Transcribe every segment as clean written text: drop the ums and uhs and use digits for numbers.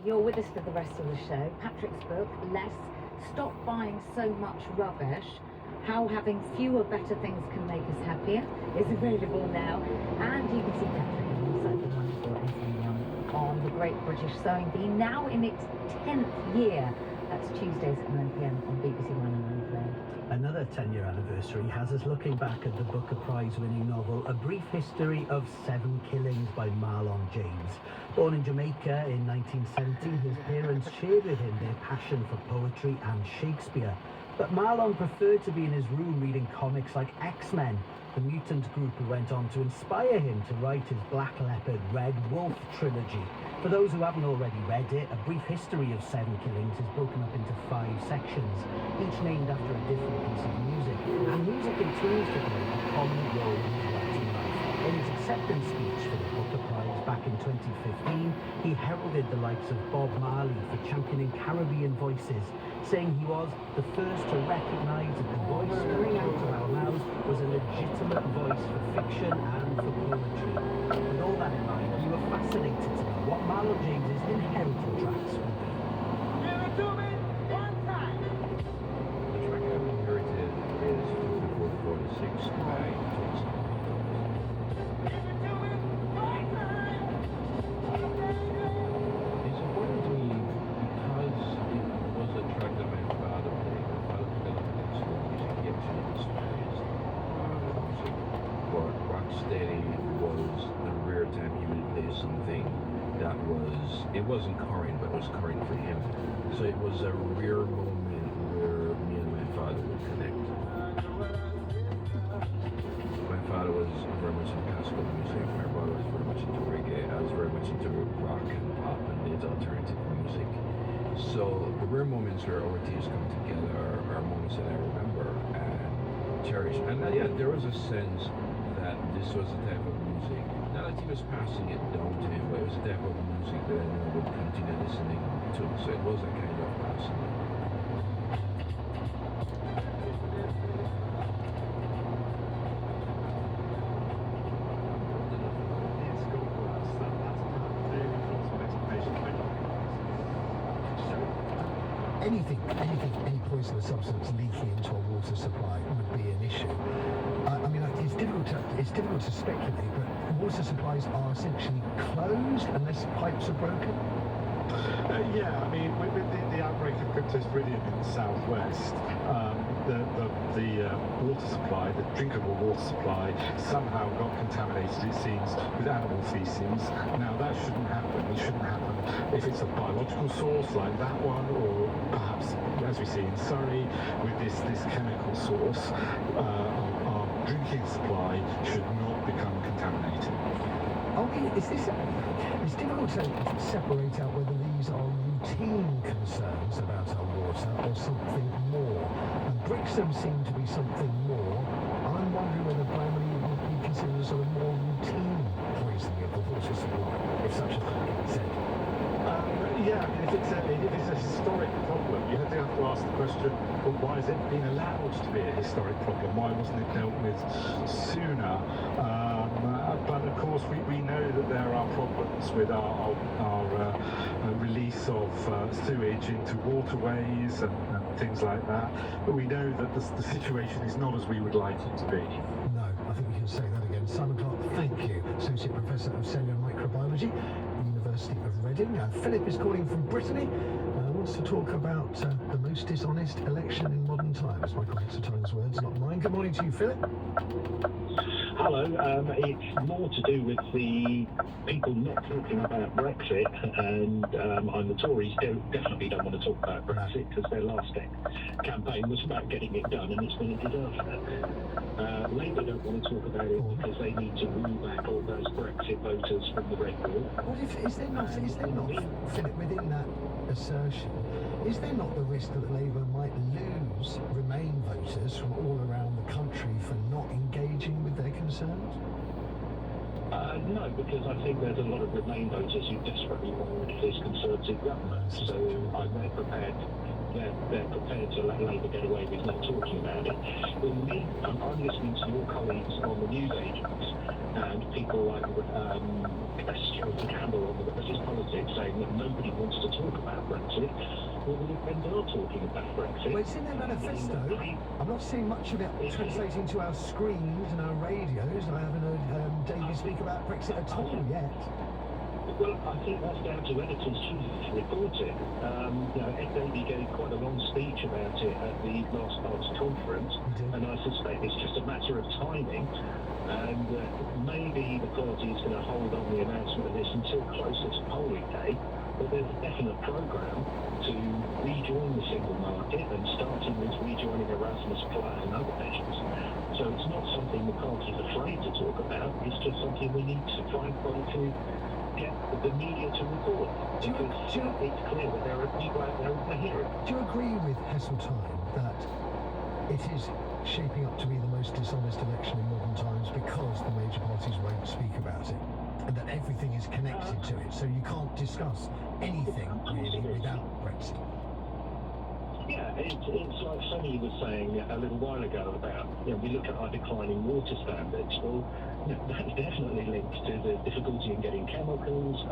you're with us for the rest of the show. Patrick's book, Less, Stop Buying So Much Rubbish, How Having Fewer Better Things Can Make Us Happier, is available now. And you can see Patrick alongside the wonderful Esme Young on The Great British Sewing Bee, now in its 10th year. That's Tuesdays at 9 p.m. on BBC One and Unfair. Another 10-year anniversary has us looking back at the Booker Prize-winning novel A Brief History of Seven Killings by Marlon James. Born in Jamaica in 1970, his parents shared with him their passion for poetry and Shakespeare. But Marlon preferred to be in his room reading comics like X-Men, the mutant group who went on to inspire him to write his Black Leopard, Red Wolf trilogy. For those who haven't already read it, A Brief History of Seven Killings is broken up into 5 sections, each named after a different piece of music. And music continues to play a prominent role in his writing life. In his acceptance speech for the Booker Prize back in 2015, he heralded the likes of Bob Marley for championing Caribbean voices, saying he was the first to recognise that the voice coming out of our mouths was a legitimate voice for fiction and for poetry. With all that in mind, we were fascinated to know what Marlon James's inherited tracks would be. Give it to me one time. The track I've inherited is 5446 by Jason. Give it to me one time. It's important to me because it was a track that my father played. My father developed an instrument music. He actually despised music. But Rocksteady was the rare time he would play something that it wasn't current, but it was current for him. So it was a rare moment where me and my father would connect. My father was very much into classical music. My brother was very much into reggae. I was very much into rock and pop and did alternative music. So the rare moments where our teams come together are moments that I remember and cherish. And yeah, there was a sense that this was the type of music, not that he was passing it down to him, but it was the type of music that I knew I would continue listening to. So it was a kind of passing it. Any poisonous substance leaking into a water supply would be an issue. I mean, it's difficult to speculate, but water supplies are essentially closed unless pipes are broken. Yeah, I mean, with the outbreak of cryptosporidium in the southwest, the water supply, the drinkable water supply, somehow got contaminated, it seems, with animal feces. Now, that shouldn't happen. It shouldn't happen if it's a biological source like that one, or perhaps, as we see in Surrey, with this chemical source. Our drinking supply should not become contaminated. It's difficult to separate out whether these are routine concerns about our water or something more. And Brixham seemed to be something more. I'm wondering whether Bramley would be considered a sort of more routine poisoning of the water supply, if such a thing can be said. Yeah, I mean, if it's a historic problem, you have to ask the question, well, why has it been allowed to be a historic problem? Why wasn't it dealt with sooner? But of course, we know that there are problems with our release of sewage into waterways and things like that. But we know that the situation is not as we would like it to be. No, I think we can say that again. Simon Clark, thank you. Associate Professor of Cellular Microbiology, University of Reading. Philip is calling from Brittany. Wants to talk about the most dishonest election in modern times. Michael Heseltine's words, not mine. Good morning to you, Philip. Hello, it's more to do with the people not talking about Brexit, and the Tories definitely don't want to talk about Brexit because their last campaign was about getting it done, and it's been a disaster. Labour don't want to talk about it because they need to woo back all those Brexit voters from the Red Wall. What if, is there not, Philip, within that assertion, is there not the risk that Labour might lose Remain voters from all around the country for not engaging with their concerns? No, because I think there's a lot of Remain voters who desperately want this Conservative government, so they're prepared to let Labour get away with not talking about it. In the meantime, I'm listening to your colleagues on the news agents and people like Stuart Campbell on the British Politics saying that nobody wants to talk talk about Brexit, well, the Le Pen are talking about Brexit. Well, it's in their manifesto. I'm not seeing much of it translating to our screens and our radios. I haven't heard David speak about Brexit at all yet. Well, I think that's down to editors choosing to report it. Ed Davey gave quite a long speech about it at the last party conference, and I suspect it's just a matter of timing. And maybe the party is going to hold on the announcement of this until closer to polling day. But there's a definite programme to rejoin the single market, and starting with rejoining Erasmus Plus and other measures. So it's not something the party's afraid to talk about. It's just something we need to find a way to get the media to report, because it's clear that there are people out there who want to hear it. Do you agree with Heseltine that it is shaping up to be the most dishonest election in modern times because the major parties won't speak about it, and that everything is connected to it, so you can't discuss anything really without Brexit? Yeah, it's like Sonny was saying a little while ago about, we look at our declining water standards. Well, that's definitely linked to the difficulty in getting chemicals,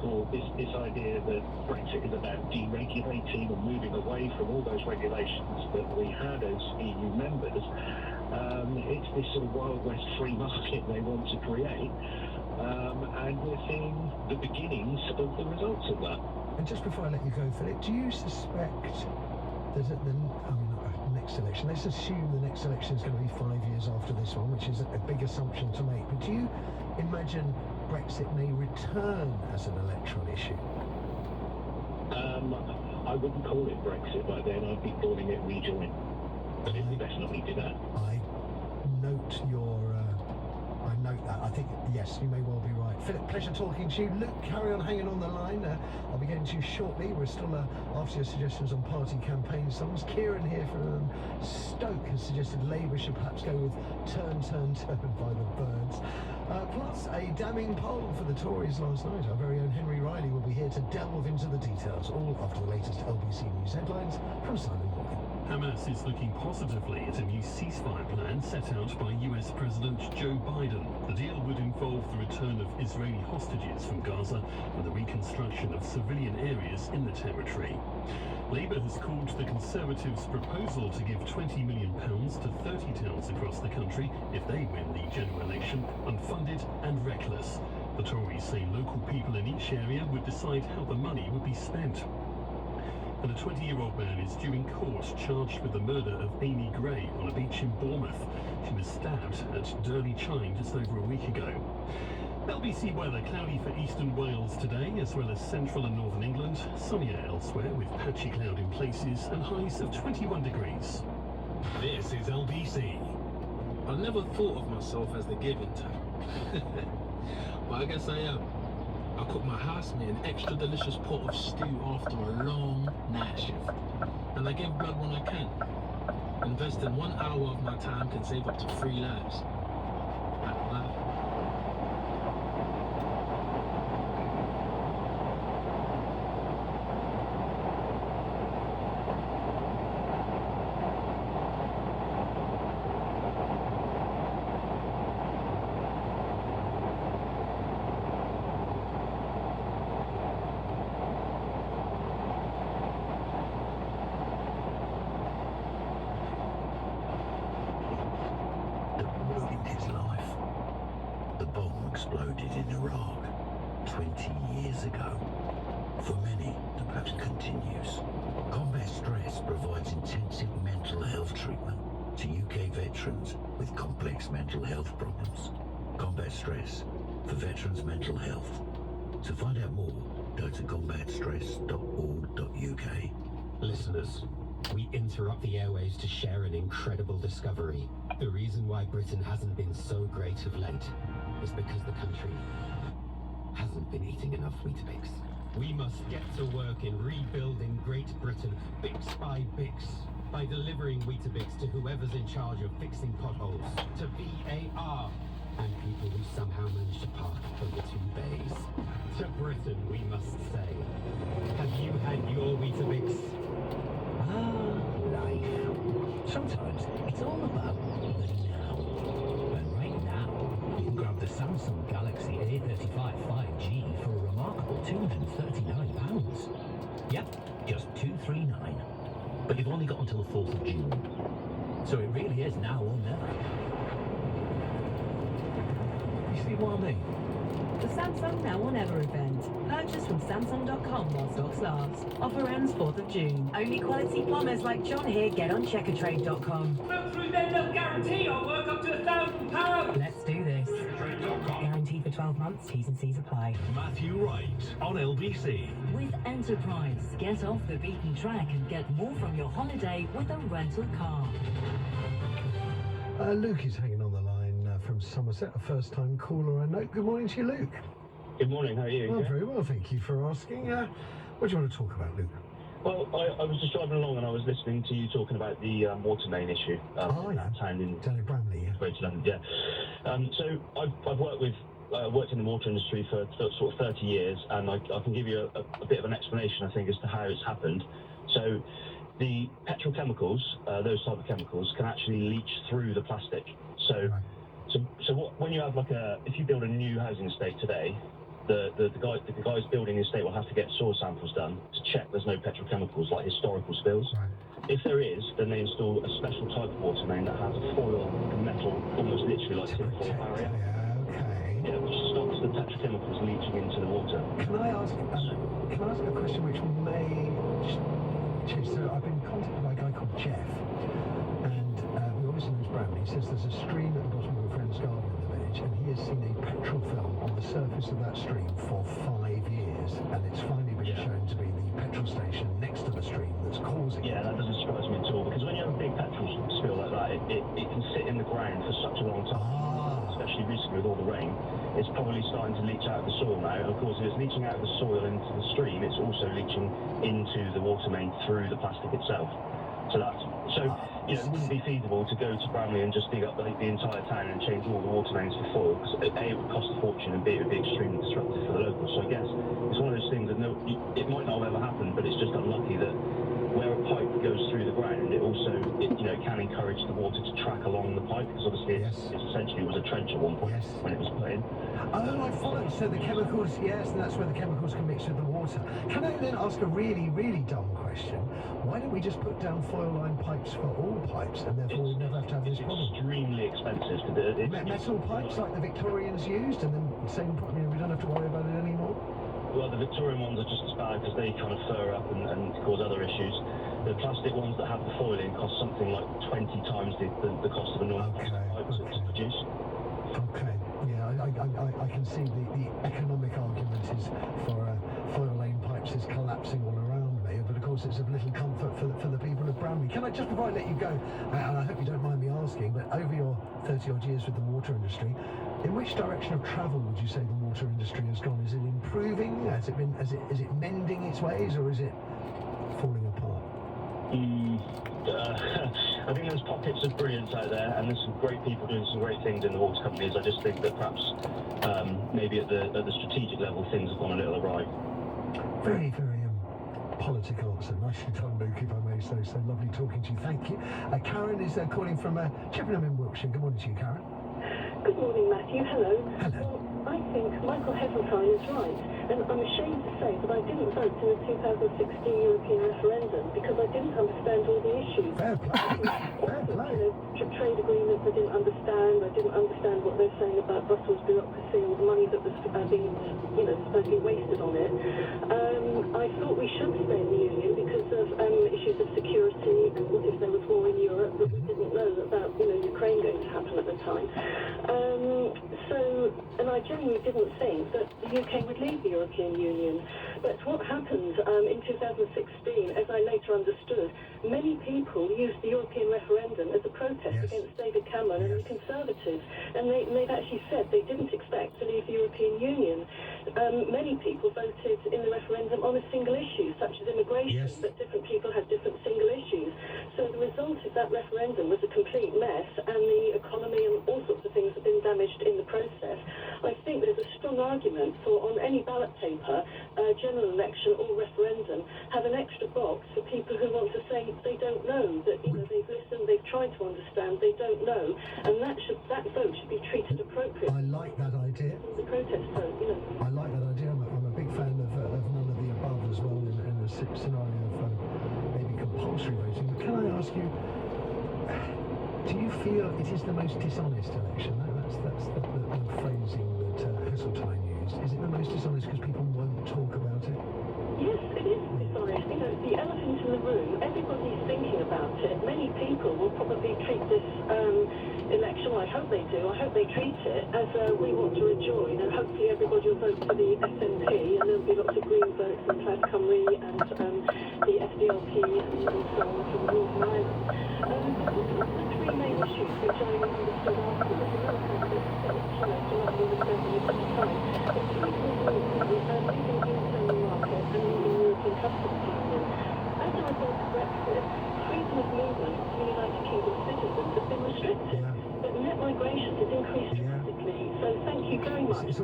or this idea that Brexit is about deregulating and moving away from all those regulations that we had as EU members. It's this sort of Wild West free market they want to create, and we're seeing the beginnings of the results of that. And just before I let you go, Philip, do you suspect that at the next election, let's assume the next election is going to be 5 years after this one, which is a big assumption to make, but do you imagine Brexit may return as an electoral issue? I wouldn't call it Brexit by then. I'd be calling it rejoin. But it will definitely do that. I note that. I think, yes, you may well be right. Philip, pleasure talking to you. Luke, carry on hanging on the line. I'll be getting to you shortly. We're still after your suggestions on party campaign songs. Kieran here from Stoke has suggested Labour should perhaps go with Turn, Turn, Turn by the Birds. Plus a damning poll for the Tories last night. Our very own Henry Riley will be here to delve into the details, all after the latest LBC News headlines from Simon Morgan. Hamas is looking positively at a new ceasefire plan set out by US President Joe Biden. The deal would involve the return of Israeli hostages from Gaza and the reconstruction of civilian areas in the territory. Labour has called the Conservatives' proposal to give £20 million to 30 towns across the country if they win the general election unfunded and reckless. The Tories say local people in each area would decide how the money would be spent. And a 20-year-old man is due in court charged with the murder of Amy Gray on a beach in Bournemouth. She was stabbed at Durley Chine just over a week ago. LBC weather, cloudy for eastern Wales today, as well as central and northern England. Sunnier elsewhere with patchy cloud in places and highs of 21 degrees. This is LBC. I never thought of myself as the giving type. But I guess I am. I cook my housemate an extra delicious pot of stew after a long night shift. And I give blood when I can. Investing 1 hour of my time can save up to 3 lives. Life. Exploded in Iraq 20 years ago. For many, the battle continues. Combat Stress provides intensive mental health treatment to UK veterans with complex mental health problems. Combat Stress for veterans' mental health. To find out more, go to combatstress.org.uk. Listeners, we interrupt the airwaves to share an incredible discovery. The reason why Britain hasn't been so great of late is because the country hasn't been eating enough Weetabix. We must get to work in rebuilding Great Britain, bix by bix, by delivering Weetabix to whoever's in charge of fixing potholes, to VAR, and people who somehow manage to park over 2 bays. To Britain, we must say, have you had your Weetabix? Life. Sometimes it's all about the now. And right now, you can grab the Samsung Galaxy A35 5G for a remarkable £239. 39. But you've only got until the 4th of June. So it really is now or never. You see what I mean? The Samsung Now or Never event. Purchase from Samsung.com while stocks last. Offer ends 4th of June. Only quality plumbers like John here get on Checkatrade.com. Look through their little guarantee, I'll work up to £1,000. Let's do this. Guarantee for 12 months. T's and C's apply. Matthew Wright on LBC. With Enterprise, get off the beaten track and get more from your holiday with a rental car. Luke is hanging on the line from Somerset, a first-time caller I know. Good morning to you, Luke. Good morning, how are you? Oh, very well, thank you for asking. What do you want to talk about, Luke? Well, I was just driving along and I was listening to you talking about the water main issue. Down in Bramley, yeah. Greater London, yeah. So I've worked in the water industry for sort of 30 years, and I can give you a bit of an explanation, I think, as to how it's happened. So the petrochemicals, those type of chemicals, can actually leach through the plastic. So when you have if you build a new housing estate today, the guys building the estate will have to get soil samples done to check there's no petrochemicals like historical spills. Right. If there is, then they install a special type of water main that has a foil metal, almost literally like tinfoil barrier. Yeah, which stops the petrochemicals leaching into the water. Can I ask a question which may... So I've been contacted by a guy called Jeff, and we obviously knows Bramley. He says there's a stream at the bottom of a friend's garden in the village, and he has seen a petrol film on the surface of that stream for 5 years, and it's finally been shown to be the petrol station next to the stream that's causing it. Yeah, that doesn't surprise me at all, because when you have a big petrol spill like that, it can sit in the ground for such a long time, especially recently with all the rain. It's probably starting to leach out of the soil now, and of course if it's leaching out of the soil into the stream, it's also leaching into the water main through the plastic itself. It wouldn't be feasible to go to Bramley and just dig up the entire town and change all the water mains for foil, because A, it would cost a fortune, and B, it would be extremely disruptive for the locals. So I guess it's one of those things that it might not have ever happened, but it's just unlucky that where a pipe goes through the ground, it also can encourage the water to track along the pipe, because obviously it essentially was a trench at one point when it was put in. Oh, I follow. So the chemicals, yes, and that's where the chemicals can mix with the water. Can I then ask a really, really dumb question? Why don't we just put down foil-lined pipes for all pipes, and therefore we never have to have this problem? It's extremely expensive to do it. Metal pipes like the Victorians used, and then we don't have to worry about it anymore? Well, the Victorian ones are just as bad because they kind of fur up and cause other issues. The plastic ones that have the foil in cost something like 20 times the cost of a normal plastic pipe to produce. Okay, yeah, I can see the economic argument is for foil-lane pipes is collapsing all around me, but of course it's of little comfort for the people of Bramley. Can I just, before I let you go, and I hope you don't mind me asking, but over your 30-odd years with the water industry, in which direction of travel would you say the water industry has gone? Is it improving? Is it mending its ways, or is it falling apart? I think there's pockets of brilliance out there, and there's some great people doing some great things in the water companies. I just think that perhaps maybe at the strategic level things have gone a little awry. Very, very politic answer. Nicely done, Luke, if I may say so. Lovely talking to you. Thank you. Karen is calling from Chippenham in Wiltshire. Good morning to you, Karen. Good morning, Matthew. Hello. Well, I think Michael Heseltine is right, and I'm ashamed to say that I didn't vote in the 2016 European referendum because I didn't understand all the issues. Fair play. Trade agreements I didn't understand. I didn't understand what they're saying about Brussels bureaucracy or the money that was being, supposedly wasted on it. I thought we should stay in the Union because of issues of security. What if there was war in Europe that we didn't know about, Ukraine going to happen at the time. And I genuinely didn't think that the UK would leave the European Union. But what happened in 2016, as I later understood, many people used the European referendum as a protest against David Cameron and the Conservatives. And they've actually said they didn't expect to leave the European Union. Many people voted in the referendum on a single issue, such as immigration, but different people had different single issues. So the result of that referendum was a complete mess, and the economy and all sorts of things have been damaged in the process. I think there's a strong argument for, on any ballot paper, general election or referendum, have an extra box for people who want to say they don't know, that they've listened, they've tried to understand, they don't know, and that vote should be treated appropriately. I like that idea. The protest vote, I like that idea. I'm a big fan of none of the above as well in a scenario of compulsory voting. But can I ask you, do you feel it is the most dishonest election? That's the phrasing that Heseltine used. Is it the most dishonest because people won't talk about it? Yes, it is dishonest. You know, the elephant in the room, everybody's thinking about it. Many people will probably treat this election, well, I hope they do, I hope they treat it as we want to rejoin, and hopefully everybody will vote for the SNP, and there'll be lots of Green votes in Plaid Cymru and the FDLP and so on from Northern Ireland. The three main issues which I understood afterwards, and that was a bit challenged, and that was very time. The three moving the internal market and the European Customs Union. As a result of Brexit, freedom of movement for United Kingdom citizens has been restricted. But net migration has increased drastically. So thank you very much. It's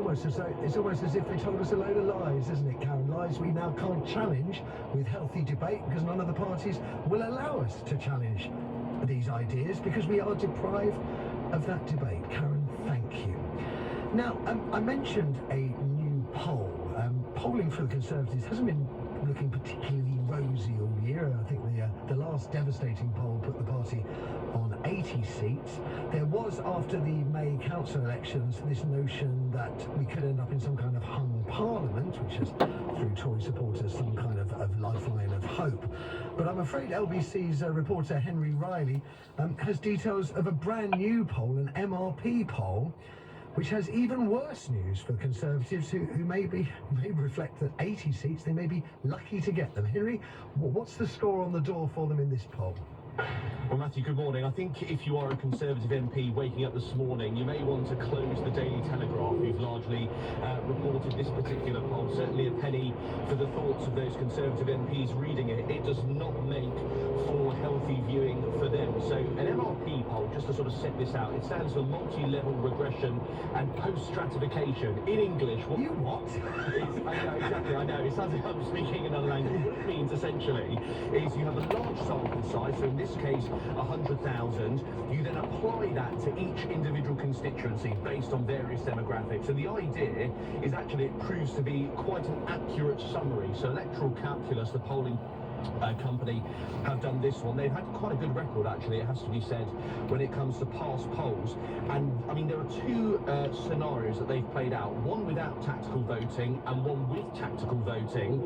almost as if they told us a load of lies, isn't it, Karen? Lies we now can't challenge with healthy debate because none of the parties will allow us to challenge these ideas because we are deprived of that debate. Karen, thank you. Now, I mentioned a new poll. Polling for the Conservatives hasn't been looking particularly rosy all year. I think the last devastating poll put the party on 80 seats. There was, after the May council elections, this notion that we could end up in some kind of hung parliament, which has, through Tory supporters, some kind of lifeline of hope. But I'm afraid LBC's reporter Henry Riley has details of a brand new poll, an MRP poll, which has even worse news for the Conservatives, who may reflect that 80 seats, they may be lucky to get them. Henry, what's the score on the door for them in this poll? Well, Matthew, good morning. I think if you are a Conservative MP waking up this morning, you may want to close the Daily Telegraph, who've largely reported this particular poll. Certainly a penny for the thoughts of those Conservative MPs reading it. It does not make for healthy viewing for them. So an MRP poll, just to sort of set this out, it stands for multi-level regression and post-stratification. In English, what I know, exactly, I know. It sounds like I'm speaking another language. What it means, essentially, is you have a large sample size, so in this case, 100,000. You then apply that to each individual constituency based on various demographics. And the idea is actually it proves to be quite an accurate summary. So Electoral Calculus, the polling company, have done this one. They've had quite a good record, actually, it has to be said, when it comes to past polls. And I mean, there are two scenarios that they've played out, one without tactical voting and one with tactical voting.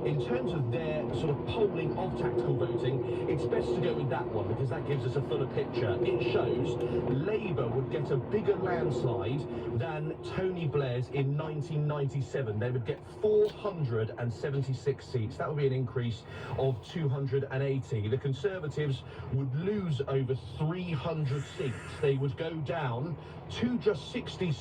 In terms of their sort of polling of tactical voting, it's best to go with that one because that gives us a fuller picture. It shows Labour would get a bigger landslide than Tony Blair's in 1997. They would get 476 seats. That would be an increase of 280. The Conservatives would lose over 300 seats. They would go down to just 66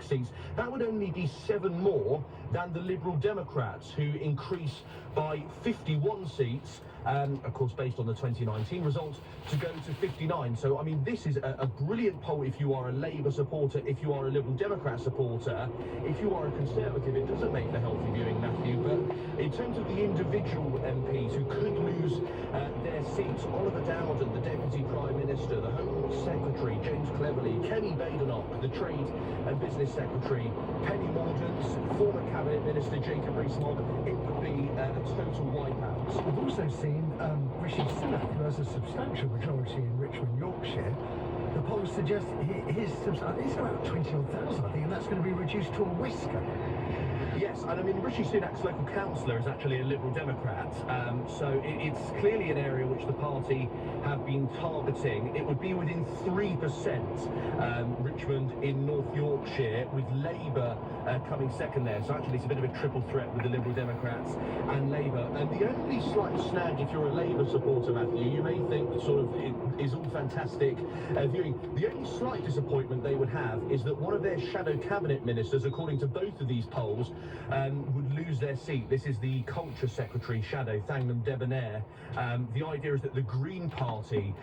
seats. That would only be 7 more than the Liberal Democrats, who increase by 51 seats, of course based on the 2019 results, to go to 59. So I mean, this is a brilliant poll if you are a Labour supporter, if you are a Liberal Democrat supporter. If you are a Conservative, it doesn't make for healthy viewing, Matthew, but in terms of the individual MPs who could lose their seats, Oliver Dowden, the Deputy Prime Minister, the Home Secretary, James Cleverly, Kenny Badenoch, the Trade and Business Secretary, Penny Mordaunt, former Cabinet Minister Jacob Rees-Mogg, it would be a total wipeout. We've also seen Rishi Sunak, who has a substantial majority in Richmond, Yorkshire. The polls suggest his substantial, it's about 20,000, I think, and that's going to be reduced to a whisker. Yes, and I mean, Rishi Sunak's local councillor is actually a Liberal Democrat, so it's clearly an area which the party have been targeting. It would be within 3%, Richmond in North Yorkshire, with Labour coming second there. So actually it's a bit of a triple threat with the Liberal Democrats and Labour. And the only slight snag, if you're a Labour supporter, Matthew, you may think sort of it is all fantastic viewing. The only slight disappointment they would have is that one of their shadow cabinet ministers, according to both of these polls, would lose their seat. This is the Culture Secretary shadow, Thangnam Debonair. The idea is that the Green Party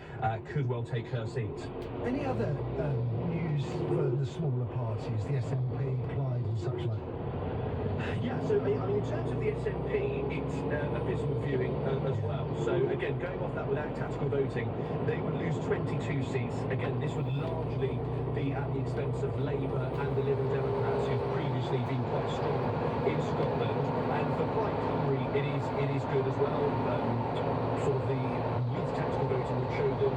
could well take her seat. Any other news for the smaller parties, the SNP, Plaid and such like? Yeah, so I mean, in terms of the SNP, it's abysmal viewing as well. So again, going off that without tactical voting, they would lose 22 seats. Again, this would largely be at the expense of Labour and the Liberal Democrats, who've previously been quite strong in Scotland. And for Plaid Cymru, it is is good as well. Sort of the youth tactical voting would show them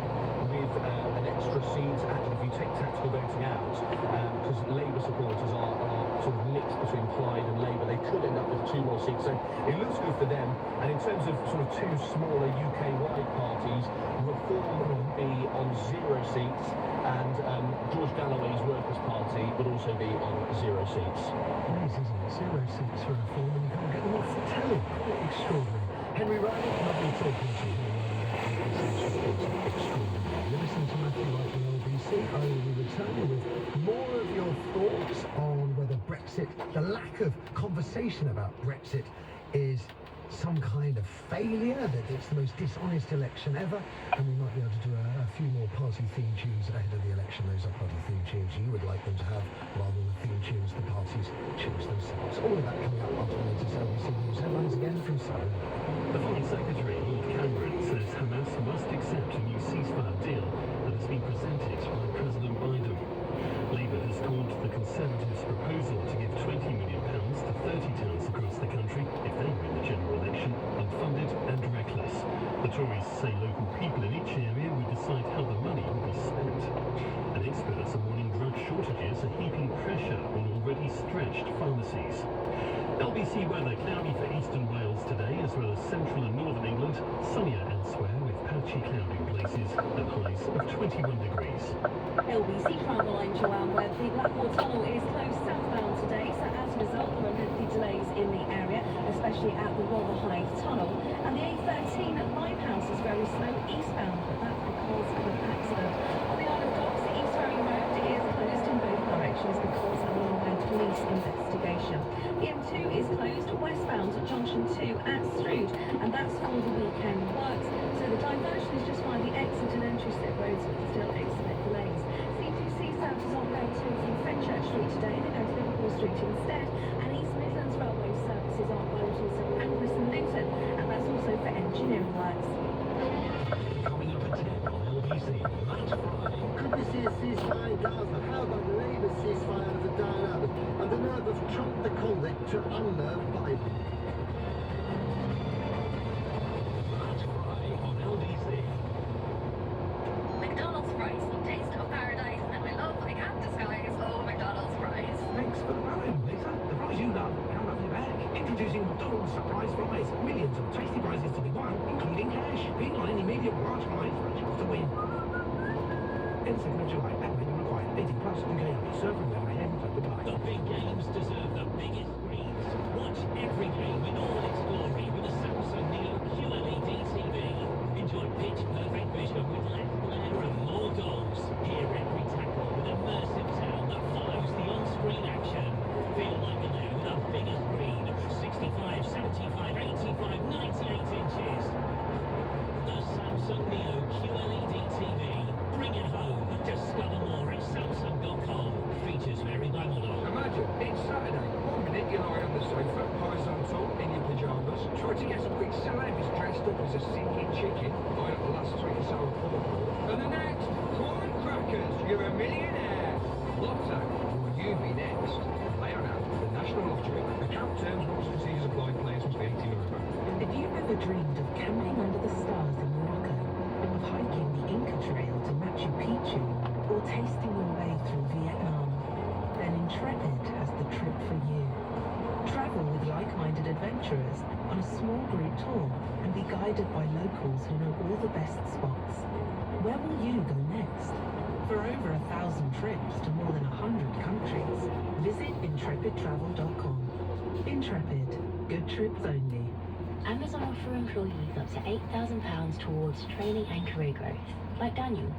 with an extra seat. Actually, if you take tactical voting out, because Labour supporters are sort of mixed between Plaid and Labour, they could end up with 2 more seats. So it looks good for them. And in terms of sort of 2 smaller UK-wide parties, Reform would be on 0 seats, and George Galloway's Workers' Party would also be on 0 seats. Nice, isn't it? 0 seats for Reform, and you can't get them off the telly. Quite extraordinary. Henry Riley, lovely talking to you. Extraordinary. You're listening to Matthew Wright on LBC. I will be returning with more of your thoughts on whether Brexit, the lack of conversation about Brexit, is some kind of failure, that it's the most dishonest election ever, and we might be able to do a few more party theme tunes ahead of the election. Those are party theme tunes you would like them to have, rather than the theme tunes the parties choose themselves. All of that coming up after the latest LBC News headlines again from 7. The Foreign Secretary, Lord Cameron, says Hamas must accept a new ceasefire deal that has been presented by President Biden. Labour has called the Conservatives' proposal to give £20 million to 30 towns across the country if they win the general election unfunded and reckless. The Tories say local people in each area will decide how the money will be spent. And experts are warning drug shortages are heaping pressure on already stretched pharmacies. LBC weather cloudy for eastern Wales today, as well as central and northern England. Sunnier elsewhere with patchy cloud in places and highs of 21 degrees. LBC travel, I'm Joanne Webb. The Blackmore Tunnel is closed southbound today, so as a result there are lengthy delays in the area, especially at the Rotherhithe Tunnel. And the A13 at Limehouse is very slow eastbound, but that's because of an accident. On the Isle of Dogs, the East Ferry Road is closed in both directions because of an ongoing police investigation. The M2 is closed westbound at Junction 2 at Strood, and that's for the weekend works. So the diversion is just by the exit and entry slip roads, but still exhibit delays. C2C South is ongoing to from Fenchurch Street today, they go to Liverpool Street instead, and East Midlands Railway services aren't closed also Pancras and Luton, and that's also for engineering works. Coming up at 10 on LBC, Matt Fry. Could we see a ceasefire in Gaza? How about Labour's ceasefire over Diana? And the nerve of Trump the convict to unnerve Biden. Matt Fry on LBC. McDonald's fries, taste of paradise, and I love, I can't disguise, McDonald's fries. Thanks for the run, Lisa. The fries you love, now love you back. Introducing McDonald's Surprise Fries. Millions of tasty prizes to be won, including cash. Being on any medium or large fries for a chance to win. In 2nd of July, that may be required. 18 plus, UK only. Served from 11 a.m. to goodbye. The big games deserve the biggest screens. Watch every game in all its glory with a Samsung Neo QLED TV. Enjoy pitch-perfect vision with less glare and more goals. Hear every tackle with immersive sound that follows the on-screen action. Feel like you're there with a bigger screen. 65, 75, 85, 98 inches. The Samsung Neo QLED TV. Bring it home. Discover more at Samsung.com. Features vary by model. Imagine, it's Saturday. 1 minute you lie on the sofa, horizontal, in your pyjamas. Try to guess which celeb is dressed up as a singing chicken. Line up the last sweet and sour pork. And the next, corn crackers. You're a millionaire. Lotto, will you be next? Play on app, the National Lottery. Account terms, rules and procedures apply. Players must be 18 or over. If you've ever dreamed of camping under the stars in Morocco, of hiking the Inca Trail to Machu Picchu, or tasting your way through Vietnam, then Intrepid has the trip for you. Travel with like-minded adventurers on a small group tour and be guided by locals who know all the best spots. Where will you go next? For over 1,000 trips to more than 100 countries, visit intrepidtravel.com. Intrepid. Good trips only. Amazon offer employees up to £8,000 towards training and career growth, like Daniel.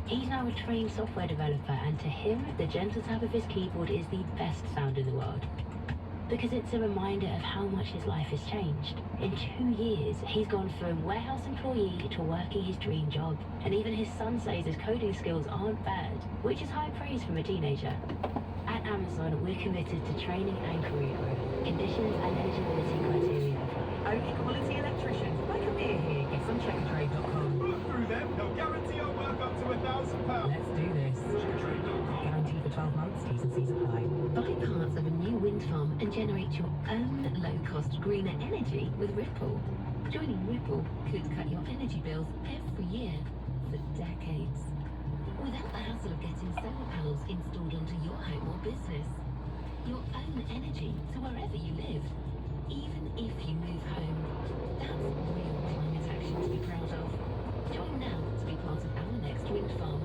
He's now a trained software developer, and to him, the gentle tap of his keyboard is the best sound in the world. Because it's a reminder of how much his life has changed. In 2 years, he's gone from warehouse employee to working his dream job. And even his son says his coding skills aren't bad, which is high praise from a teenager. At Amazon, we're committed to training and career growth. Conditions and eligibility criteria apply. Only quality electricians like Amir here. Get on checkertrade.com. Look through them, they'll guarantee I'll work up to £1,000. Let's do this. Guaranteed for 12 months. T's and C's apply. Buy parts of a new wind farm and generate your own low-cost greener energy energy with Ripple. Joining Ripple could cut your energy bills every year for decades, without the hassle of getting solar panels installed onto your home or business. Your own energy to wherever you live, even if you move home. That's real climate action to be proud of. Join now to be part of our next wind farm.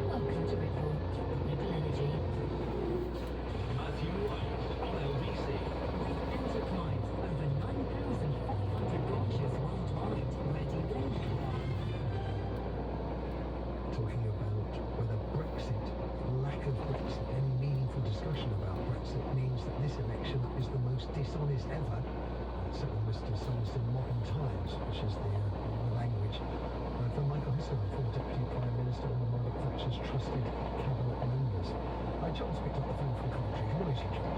Welcome to Ripple. Ripple Energy. Matthew White on LBC. Enterprise, over 9,500 branches worldwide, ready blend. Talking about whether Brexit, lack of Brexit, any meaningful discussion about Brexit means that this election is the most dishonest ever. Certainly most dishonest in modern times, which is the language from Michael Hissam, former Deputy Prime Minister and one of Thatcher's trusted cabinet members. John's picked up the phone from Coventry. Good morning to you, John.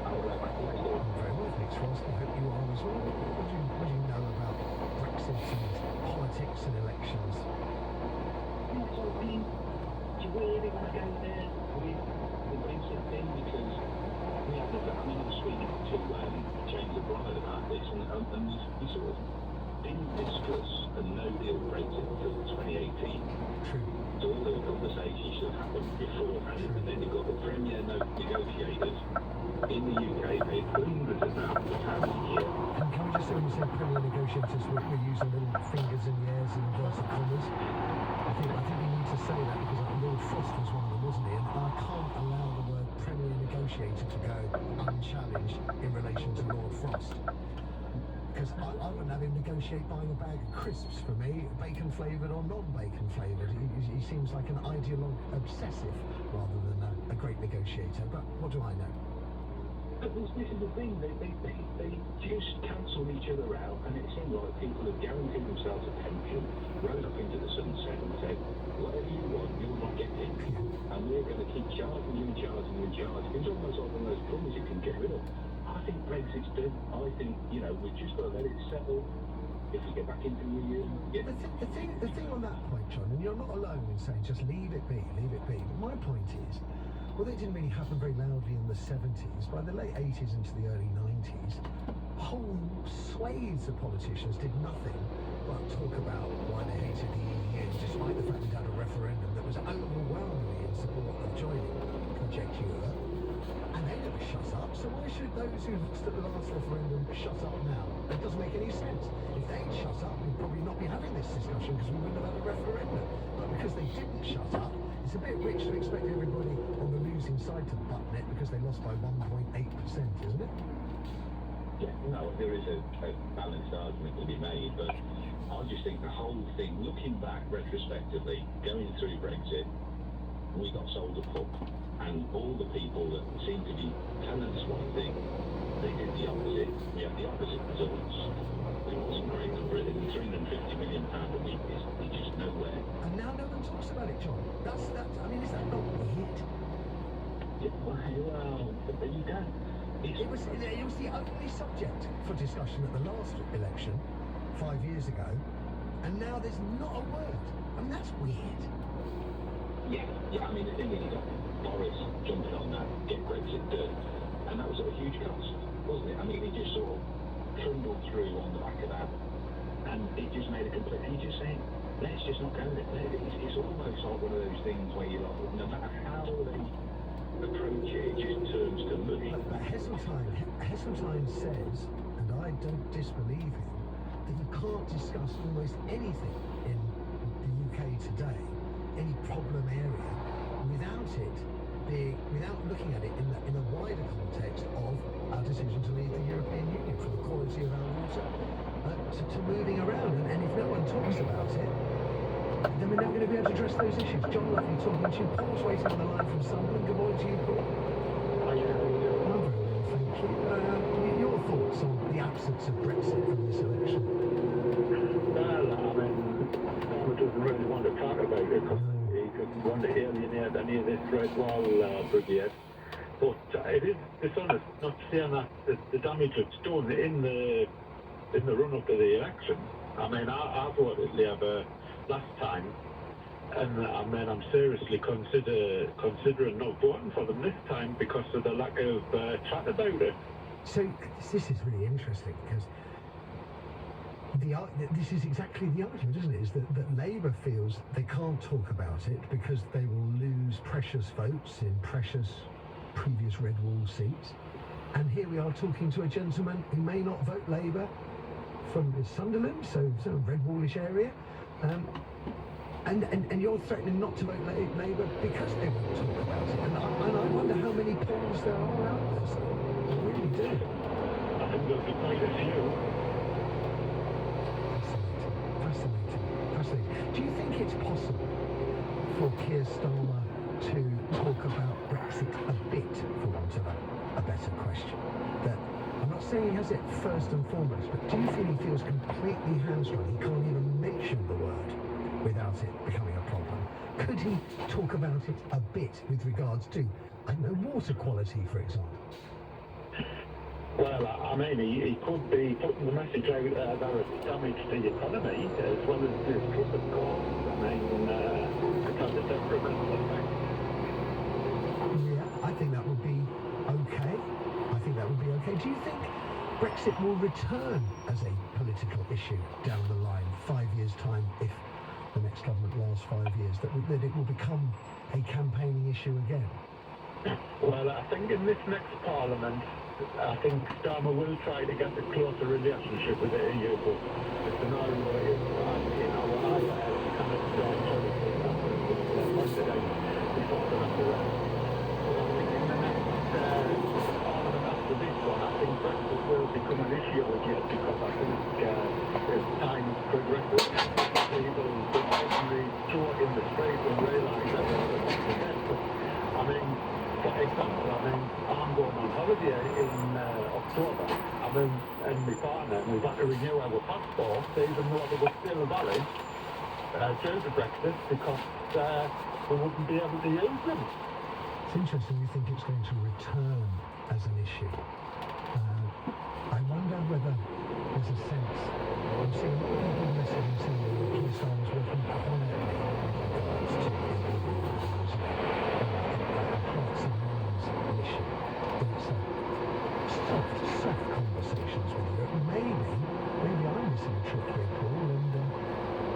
I'm very well, thanks for asking. I hope you are as well. What do you know about Brexit and politics and elections? Yeah, so I mean, do you really want to go there with the Brexit thing? Because we have the, I mean, I was speaking to James O'Brien about this, and we sort of didn't discuss a no-deal Brexit until 2018. True. So all those conversations should have happened beforehand, and then you've got the premier negotiators in the UK paid hundreds of thousands of pounds a year. And can we just say when you say premier negotiators, we're using little fingers in the airs and inverted commas? I think we need to say that because Lord Frost was one of them, wasn't he? And I can't allow the word premier negotiator to go unchallenged in relation to Lord Frost. Because I wouldn't have him negotiate buying a bag of crisps for me, bacon flavoured or non-bacon flavoured. He seems like an ideologue obsessive rather than a great negotiator. But what do I know? But this is the thing, they just cancel each other out, and it seems like people have guaranteed themselves a pension, rode up into the sunset and said, whatever you want, you're not getting. And we're going to keep charging you and charging you and charging. It's almost like one of those problems you can get rid of. I think Brexit's done. I think, we've just got to let it settle. If we get back into the EU, yeah. The thing on that point, John, and you're not alone in saying just leave it be. But my point is, well, it didn't really happen very loudly in the 70s. By the late 80s into the early 90s, whole swathes of politicians did nothing but talk about why they hated the EU, despite the fact they'd had a referendum that was overwhelmingly in support of joining Project Europe. And they never shut up, so why should those who lost at the last referendum shut up now? It doesn't make any sense. If they'd shut up, we'd probably not be having this discussion because we wouldn't have had a referendum. But because they didn't shut up, it's a bit rich to expect everybody on the losing side to button it because they lost by 1.8%, isn't it? Yeah, no, there is a balanced argument to be made, but I just think the whole thing, looking back retrospectively, going through Brexit, we got sold a pup. And all the people that seem to be telling us one thing, they did the opposite. We had the opposite results. It wasn't great for Britain. £350 million a week is just nowhere. And now no one talks about it, John. Is that not weird? Yeah, well, there you go. It was the only subject for discussion at the last election, 5 years ago, and now there's not a word. I mean, that's weird. Yeah, I mean, the thing is, you got Boris jumping on that, get Brexit done, and that was at a huge cost, wasn't it? I mean, he just sort of trundled through on the back of that, and it just made a complete, and you're just saying, let's just not go there. It's almost like one of those things where you're like, no matter how they approach it, it just turns to money. But Heseltine says, and I don't disbelieve him, that you can't discuss almost anything in the UK today, any problem area, without looking at it in a wider context of our decision to leave the European Union, from the quality of our water to moving around. And if no one talks about it, then we're never going to be able to address those issues. John, lovely talking to you. Paul's waiting on the line from Sunderland. Good morning to you, Paul. How are you? I'm very well, thank you. Your thoughts on the absence of Brexit from this election? Well, I mean, one doesn't really want to talk about it because he could want to alienate any of this Red Wall brigade. But it is dishonest not seeing that the damage it's done in the run-up to the election. I mean, I voted Labour last time, and I mean, I'm seriously considering not voting for them this time because of the lack of chat about it. So this is really interesting because this is exactly the argument, isn't it? Is that Labour feels they can't talk about it because they will lose precious votes in precious previous Red Wall seats. And here we are talking to a gentleman who may not vote Labour from Sunderland, so Red Wallish area. And you're threatening not to vote Labour because they won't talk about it. And I wonder how many polls there are out there. So I really do. I think there'll be quite a few. Fascinating. Do you think it's possible for Keir Starmer to talk about Brexit a bit, for want of a better question? That I'm not saying he has it first and foremost, but do you think he feels completely hamstrung? He can't even mention the word without it becoming a problem. Could he talk about it a bit with regards to, I don't know, water quality, for example? Well, I mean, he could be putting the message out that it's damage to the economy as well as this plus, of course. I mean, because it's detrimental effect. Yeah, I think that would be okay. I think that would be okay. Do you think Brexit will return as a political issue down the line, 5 years' time, if the next government lasts 5 years, that it will become a campaigning issue again? Well, I think in this next Parliament, I think Starmer will try to get a closer relationship with the EU, but the scenario is, what I kind of policy that was pointed out before the referendum. So I think in the next Parliament after this one, I think Brexit will become an issue again, because I think as time progresses, people will actually show it in the street and realise that they're not again. But I mean, for example, I'm going on holiday in October. And my partner, we've had to renew our passports, even though they were still valid due to Brexit, because we wouldn't be able to use them. It's interesting you think it's going to return as an issue. I wonder whether there's a sense, I'm seeing a lot of people messaging saying that Keir Starmer's working quietly with regards to hearts and minds issue. It's soft conversations with you. Maybe I'm missing a trick here, Paul, and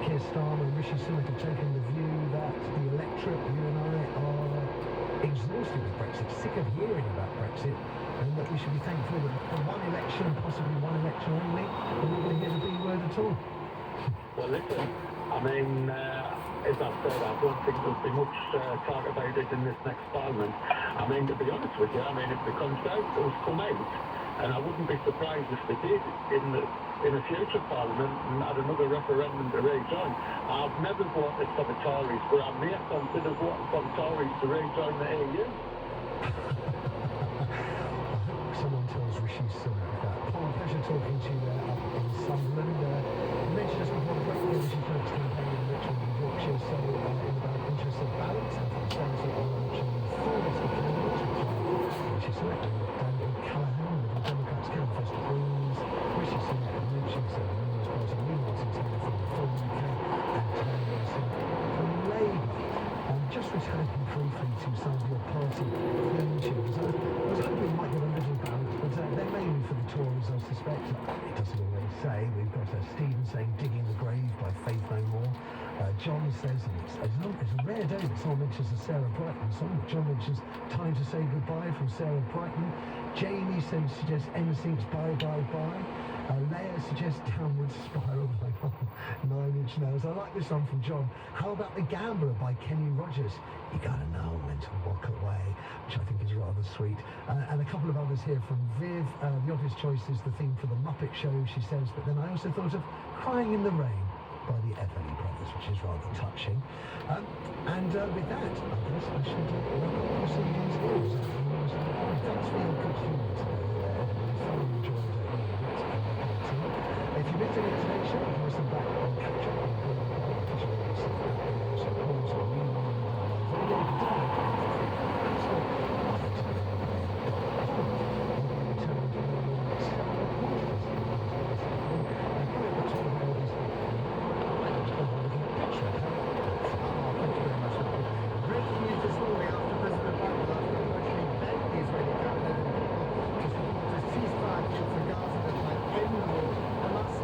Keir Starmer and Rishi Sunak have taken the view that the electorate, you and I, are exhausted with Brexit, sick of hearing about Brexit, and that we should be thankful that for one election, possibly one election only, we're not going to hear the B word at all. Well, listen, as I've said, I don't think there'll be much talk about it in this next Parliament. To be honest with you, if the Conservatives come out, and I wouldn't be surprised if they did in a future Parliament and had another referendum to rejoin. I've never voted for the Tories, but I may consider voting for the Tories to rejoin the EU. Someone tells Rishi Sunak that. Paul, pleasure talking to you there up in Sunderland. You mentioned just before the break, Rishi Sunak's campaign in Richmond and Yorkshire, so in the interest of balance, and for Spencer, I'm launching four list of candidates, which are Rishi Sunak and Daniel Callaghan, the Democrats' Canfest Greens, Rishi Sunak and Lynching, so the Labour's Party, Lee Martin Taylor from the Reform UK, and Tony Wilson from Labour. Just returning briefly to some of your party theme tunes. I was hoping we might get a little balance, but they're mainly for the Tories, I suspect. It doesn't always say. We've got Stephen saying Digging the Grave by Faith No More. John says, and it's a rare day that someone mentions a Sarah Brightman song, but John mentions Time to Say Goodbye from Sarah Brightman. Jamie suggests NSYNC's Bye Bye Bye. Leia suggests Downward Spiral by 9 Inch Nails. I like this one from John. How about The Gambler by Kenny Rogers? You gotta know when to walk away, which I think is rather sweet. And a couple of others here from Viv. The obvious choice is the theme for The Muppet Show, she says, but then I also thought of Crying in the Rain by the Everly Brothers, which is rather touching. And with that, I guess I should wrap up your CD's ears. Thanks for your good humour today. I thoroughly enjoyed if you missed any of today's show, you can listen back and catch up on the official website and also calls on me. Breaking news this morning after President Biden actually begged the Israeli cabinet to cease fire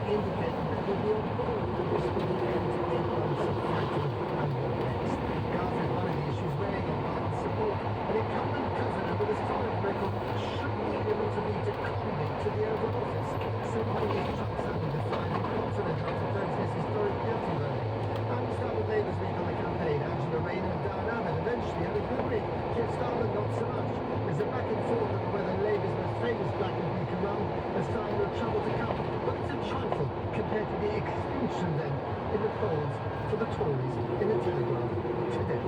indicated they will be on board with this will be end to 8 months of fighting and what next. Gaza is one of the issues weighing on Biden's support. An incumbent president with a solid record should be able to lead economy to the Oval Office. Simply as Trump sounded defiant and confident after Thursday's historic guilty verdict. And we start with Labour's week on the campaign. Angela Rayner and Diane Abbott eventually had a good week. Keir Starmer not so much. There's a back and forth over whether Labour's most famous black and blue can run a sign of trouble to come. But it's a trifle compared to the extinction then in the polls for the Tories in the Telegraph today.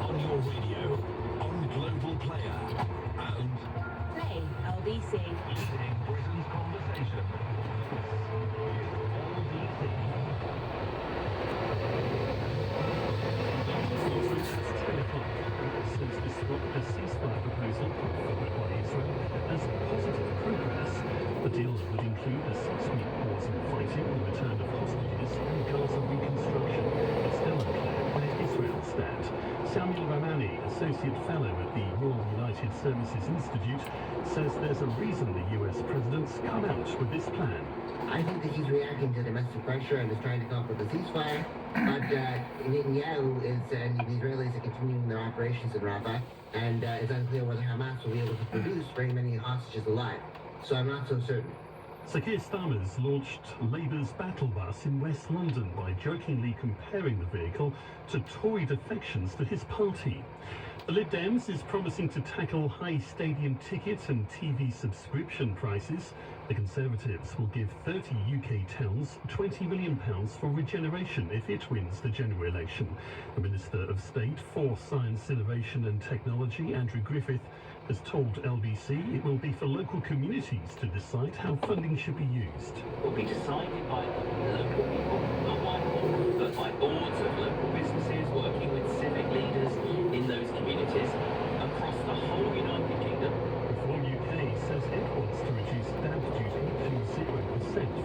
On your radio, on Global Player, and Play LBC. leading Britain's conversation. Since disrupt the ceasefire proposal forward by Israel as positive progress. The deal would include a 6-week pause in fighting, the return of hostages, and Gaza reconstruction. It's still unclear where Israel stands. Samuel Ramani, Associate Fellow at the Royal United Services Institute, says there's a reason the US President's come out with this plan. I think that he's reacting to domestic pressure and is trying to come up with a ceasefire. But Netanyahu and the Israelis are continuing their operations in Rafah, and it's unclear whether Hamas will be able to produce very many hostages alive. So I'm not so certain. Sir Keir Starmer's launched Labour's battle bus in West London by jokingly comparing the vehicle to Tory defections to his party. The Lib Dems is promising to tackle high stadium ticket and TV subscription prices. The Conservatives will give 30 UK towns £20 million for regeneration if it wins the general election. The Minister of State for Science, Innovation and Technology, Andrew Griffith, has told LBC it will be for local communities to decide how funding should be used. Will be decided by local people, not by board, but by boards of local businesses working with civic leaders in those communities across the whole United Kingdom. Reform UK says it wants to reduce stamp duty to 0%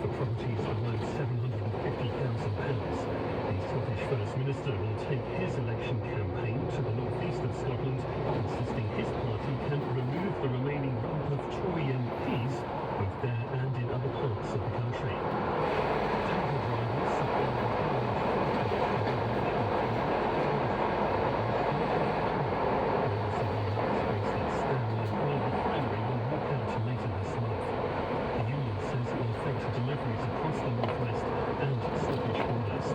for properties below £750,000. The Scottish First Minister will take his election campaign to the northeast of Scotland, insisting his party can remove the remaining rump of Tory MPs, both there and in other parts of the country. Tanker drivers deliveries across the northwest and Scottish borders.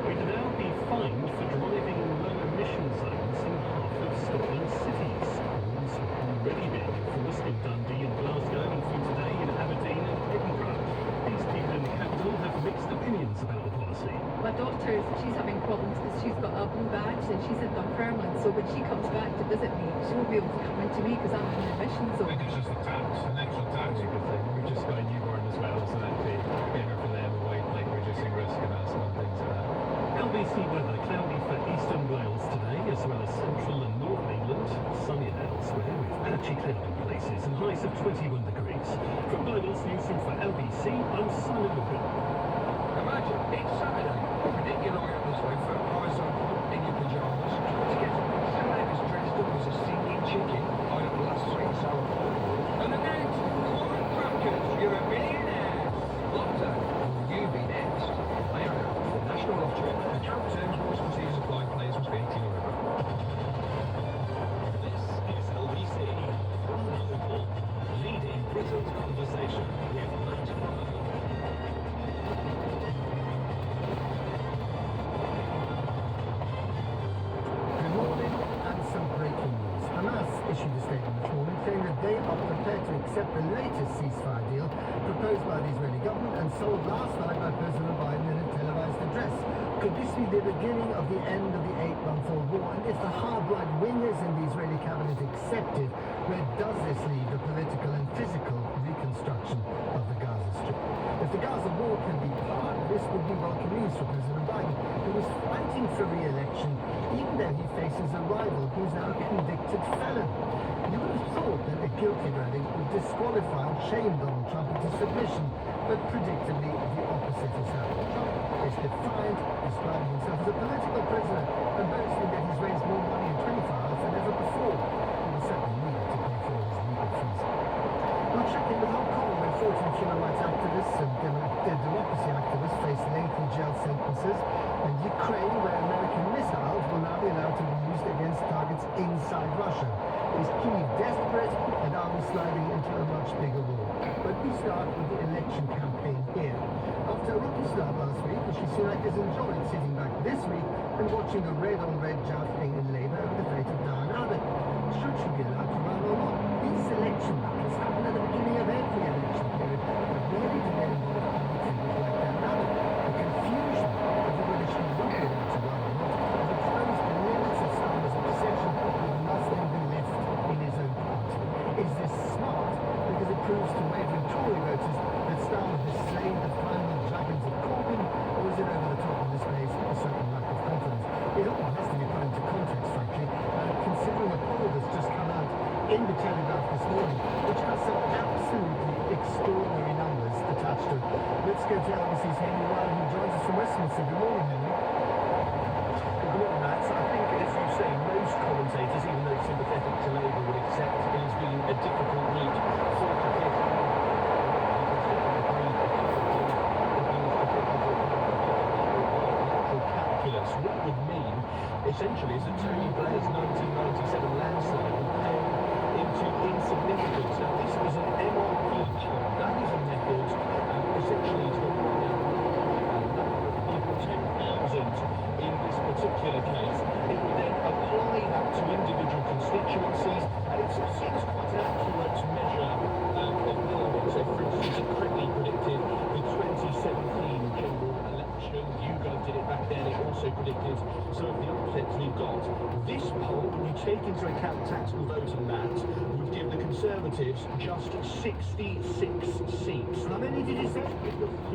We'd now be fined for driving in low emission zones in half of Scotland's cities. Rules have already been enforced in Dundee and Glasgow, and from today in Aberdeen and Edinburgh. These people in the capital have mixed opinions about the policy. My daughter, she's having problems because she's got a blue badge and she's in Dunfermline, so when she comes back to visit me, she won't be able to come into me because I'm in the emission zone. I think it's just a tax, an extra tax you could think. We've just got a newborn as well, so that'd be better for them, avoid like reducing risk and asthma and things like that. LBC weather cloudy for eastern Wales today, as well as central and northern England. Sunny and elsewhere with patchy cloud in places and highs of 21 degrees. From Global's newsroom for LBC, I'm Simon Morgan. Imagine, it's Saturday. Predict you lie on the sofa, horizontal, in your pyjamas, trying to get a big celebrity dressed up as a singing chicken, out of the last sweet and sour pork, and the next, corn crackers, you're a millionaire. Lockdown, will you be next? I am now, the National Lottery. Account terms, rules and fees apply, players must be 18 or over. This is LBC from Global, leading Britain's conversation with Matt Farrell. Good morning, and some breaking news. Hamas issued a statement this morning saying that they are prepared to accept the latest ceasefire deal proposed by the Israeli government and sold last night by President Biden in a televised address. Could this be the beginning of the end of the 8-month-old war? And if the hard-right wingers in the Israeli cabinet accepted, where does this leave the political and physical reconstruction of the Gaza Strip? If the Gaza war can be parked, this would be welcome news for President Biden, who is fighting for re-election, even though he faces a rival who's now a convicted felon. You would have thought that a guilty verdict would disqualify or shame Donald Trump into submission, but predictably the opposite has happened. Trump is defiant, describing himself as a political prisoner, and boasting that he's raised more money in 24 hours than ever before. He will certainly need to pay for his legal fees. We'll check in with Hong Kong, where 40 human rights activists and democracy activists face lengthy jail sentences. And Ukraine, where American missiles will now be allowed to be used against targets inside Russia. Is Kyiv desperate, and are we sliding into a much bigger war? But we start with the election campaign here. After a rocky start last week, Rishi Sunak has enjoyed sitting back this week and watching the red-on-red jousting in Labour over the fate of Diane Abbott. Should she be allowed to run or not? These election battles happen at the beginning of every election period, but rarely do they involve public figures like Diane Abbott. The confusion over whether she would be allowed to run or not has exposed the limits of Starmer's obsession with muzzling the left in his own party. Is this smart? Because it proves to wavering Tory voters that Starmer has slain the final dragons of Corbyn, or is it over the top and displays a certain lack of confidence? It all has to be put into context, frankly, considering a poll that's just come out in the Telegraph this morning, which has some absolutely extraordinary numbers attached to it. Let's go to LBC's Henry Ryan, who joins us from Westminster. Good morning, Henry. Good morning, Matt. I think, as you say, most commentators, even though sympathetic to Labour, would accept it has been a difficult week for calculus. What it would mean, essentially, is that Tony Blair's 1997 landslide would pale into insignificance. Now, this is an MRP poll. That is a method, essentially, to work out the number of people, 10,000 in this particular case. It would then apply that to individual constituencies, and it seems quite an accurate measure of polling. So, for instance, it correctly predicted the 2017 general election. YouGov did it back then. It also predicted some of the upsets we've got. This poll, when you take into account tactical voting, Matt, would give the Conservatives just 66 seats. How many did you say?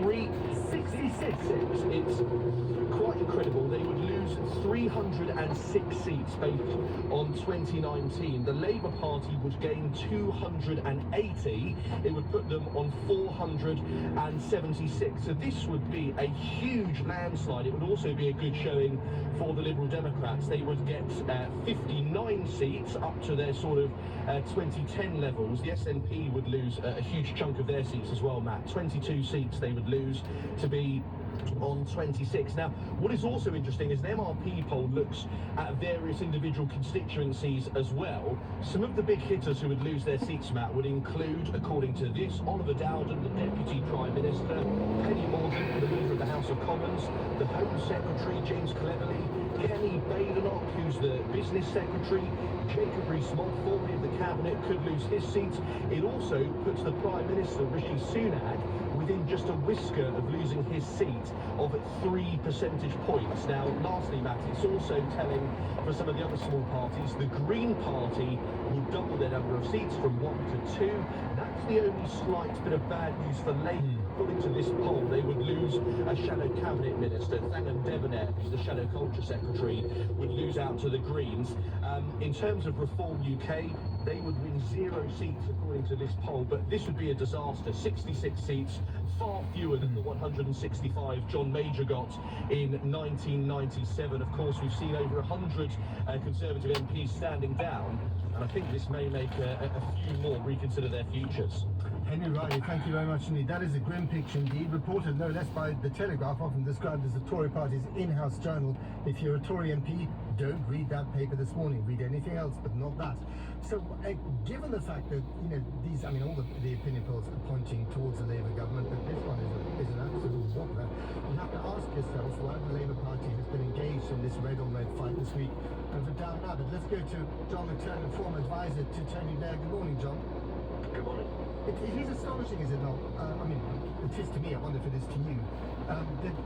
366. It's quite incredible. They would lose 306 seats based on 2019. The Labour Party would gain 280. It would put them on 476. So this would be a huge landslide. It would also be a good showing for the Liberal Democrats. They would get 59 seats up to their sort of 2010 levels. The SNP would lose a huge chunk of their seats as well, Matt. 22 seats they would lose to be on 26. Now, what is also interesting is an MRP poll looks at various individual constituencies as well. Some of the big hitters who would lose their seats, Matt, would include, according to this, Oliver Dowden, the Deputy Prime Minister, Penny Mordaunt, the Leader of the House of Commons, the Home Secretary, James Cleverly, Kenny Badenoch, who's the Business Secretary, Jacob Rees-Mogg, formerly of the Cabinet, could lose his seat. It also puts the Prime Minister, Rishi Sunak, within just a whisker of losing his seat of 3 percentage points. Now, lastly, Matt, it's also telling for some of the other small parties. The Green Party will double their number of seats from 1 to 2. That's the only slight bit of bad news for Labour. According to this poll, they would lose a shadow cabinet minister. Thangan Debonair, who's the shadow culture secretary, would lose out to the Greens. In terms of Reform UK, they would win 0 seats according to this poll, but this would be a disaster. 66 seats, far fewer than the 165 John Major got in 1997. Of course, we've seen over 100 Conservative MPs standing down, and I think this may make a few more reconsider their futures. Henry Riley, thank you very much indeed. That is a grim picture indeed, reported no less by The Telegraph, often described as the Tory party's in-house journal. If you're a Tory MP, don't read that paper this morning. Read anything else, but not that. So, given the fact that, you know, these, I mean, all the opinion polls are pointing towards the Labour government, but this one is an absolute whopper, you have to ask yourself why the Labour Party has been engaged in this red-on-red fight this week over Diane Abbott. Let's go to John McTernan, former advisor to Tony Blair. Good morning, John. Good morning. It is astonishing, is it not? I mean, it is to me. I wonder if it is to you. That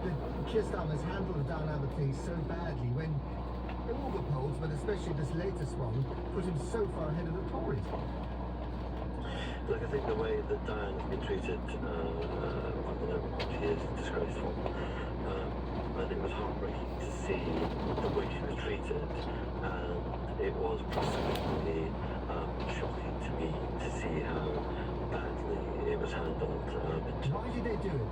Keir Starmer has handled the Diane Abbott thing so badly when all the polls, but especially this latest one, put him so far ahead of the Tories. Look, I think the way that Diane has been treated she is disgraceful. And it was heartbreaking to see the way she was treated, and it was possibly shocking to me to see how badly it was handled. Why did they do it?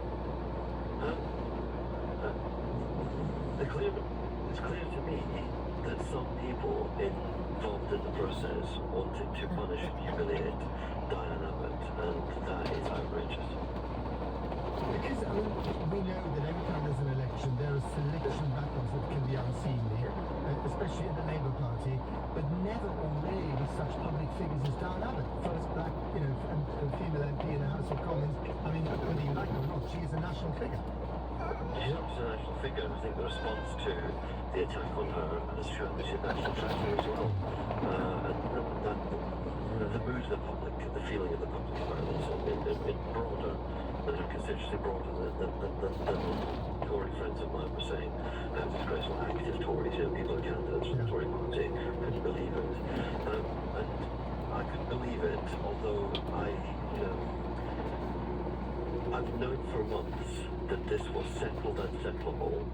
It's clear to me that some people involved in the process wanted to punish and humiliate Diane Abbott, and that is outrageous. because I mean, we know that every time there's an election, there are selection battles that can be unseemly, especially in the Labour Party, but never already with such public figures as Diane Abbott, first black, and female MP in the House of Commons. I mean, whether you like her or not, she is a national figure. She's not just a national figure. I think the response to the attack on her has shown that she's a national treasure as well. And the mood of the public, the feeling of the public about it broader than her constituency, broader than Tory friends of mine were saying, disgraceful active Tories, people who are candidates from the Tory party, couldn't believe it. And I couldn't believe it, although I've known for months that this was settled and settleable,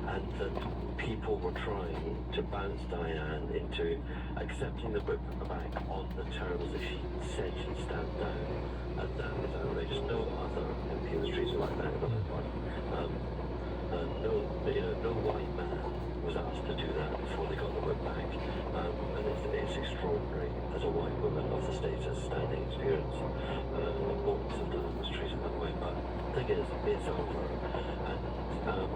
and that people were trying to bounce Diane into accepting the whip back on the terms that she said she'd stand down. And that is outrageous. No other MP in the streets are like that in the Labour Party. No white man was asked to do that before they got the whip back. And it's extraordinary as a white woman of the status, standing experience. Lots of time was treated that way. But the thing is, it's over. And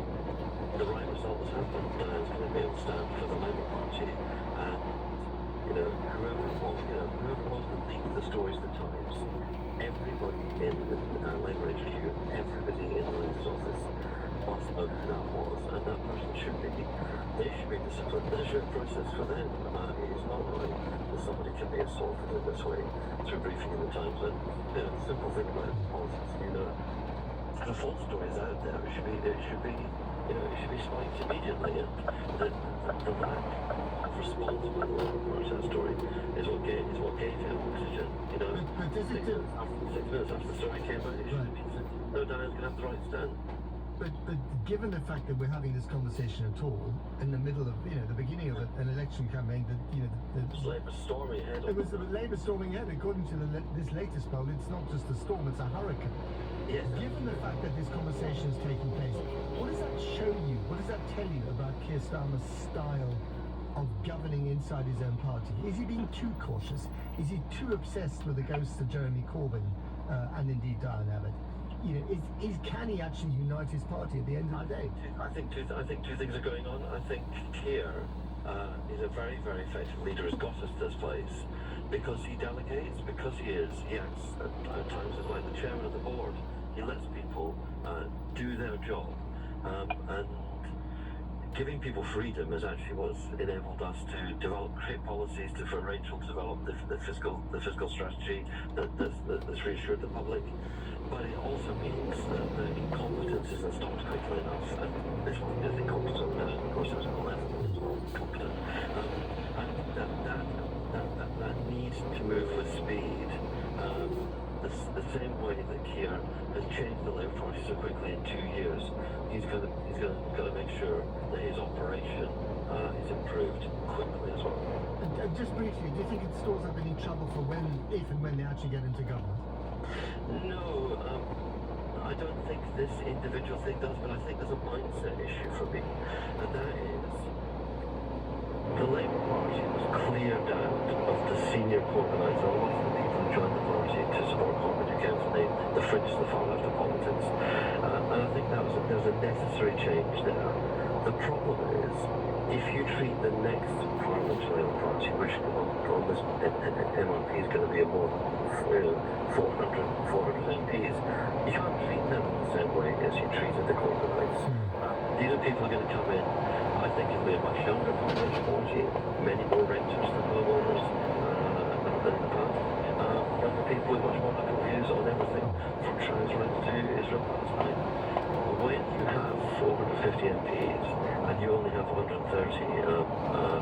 the right result has happened. Diane's going to be able to stand for the Labour Party. And whoever it was that leaked the stories of the Times, everybody in the Labour HQ, everybody in the Labour's office must know who that was, and that person should be disciplined. There's a process for them. It's not right that somebody can be assaulted in this way through briefing in the Times. And the simple thing about politics, the false stories out there, it should be spiked immediately. And the lack of response by the Labour Party to that story is what gave him oxygen. But does it do? 6 minutes after the story came out, he should have been said, no, Diane's going to have the right stand. But given the fact that we're having this conversation at all in the middle of the beginning of an election campaign, It was Labour storming ahead. It was Labour storming ahead. According to this latest poll, it's not just a storm; it's a hurricane. Yes. Given the fact that this conversation is taking place, what does that show you? What does that tell you about Keir Starmer's style of governing inside his own party? Is he being too cautious? Is he too obsessed with the ghosts of Jeremy Corbyn and indeed Diane Abbott? Can he actually unite his party at the end of the day? I think two things are going on. I think Keir is a very, very effective leader who's got us to this place because he delegates, because he acts at times as like the chairman of the board. He lets people do their job, and giving people freedom is actually what's enabled us to develop great policies for Rachel to develop the fiscal strategy that's reassured the public. But it also means that the incompetence isn't stopped quickly enough, and this one is incompetent, and of course there's no level as well, competent. And that need to move with speed, the same way that Keir has changed the Labour Party so quickly in 2 years, he's going to make sure that his operation is improved quickly as well. And just briefly, do you think it stores up any trouble for if and when they actually get into government? No, I don't think this individual thing does, but I think there's a mindset issue for me, and that is the Labour Party was cleared out of the senior Corbynites. A lot of the people who joined the party to support Corbyn who came from the fringes, the far left of politics, and I think there was a necessary change there. The problem is, if you treat the next parliamentary Labour Party, which on this MRP is going to be a more 400 MPs, you can't treat them the same way as you treated the Corbynites. These are people who are going to come in. I think it'll be a much younger parliamentary party, many more renters than homeowners than in the past. Younger people with much more liberal views on everything, from trans rights to Israel Palestine. When you have 450 MPs and you only have 130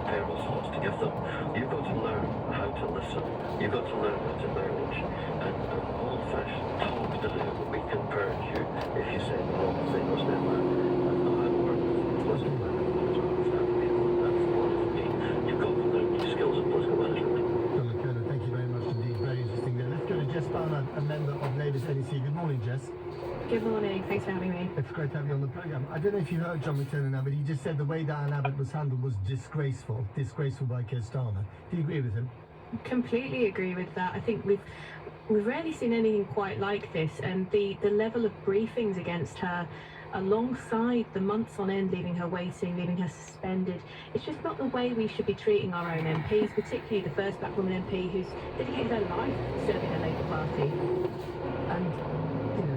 payroll slots to give them, you've got to learn how to listen. You've got to learn how to manage. And old-fashioned talk down, we can purge you if you say the wrong thing or say that. That's not how it works. Political management is understand people, and that's the point for me. You've got to learn new skills in political management. John McKenna, thank you very much indeed. Very interesting there. Let's go to Jess Barnard, a member of Labour's NEC. Good morning, Jess. Good morning. Thanks for having me. It's great to have you on the programme. I don't know if you heard John McKenna now, but he just said the way Diane Abbott was handled was disgraceful by Keir Starmer. Do you agree with him? Completely agree with that. I think we've rarely seen anything quite like this, and the level of briefings against her, alongside the months on end leaving her waiting, leaving her suspended, it's just not the way we should be treating our own MPs, particularly the first black woman MP who's dedicated her life to serving the Labour Party. And, you know,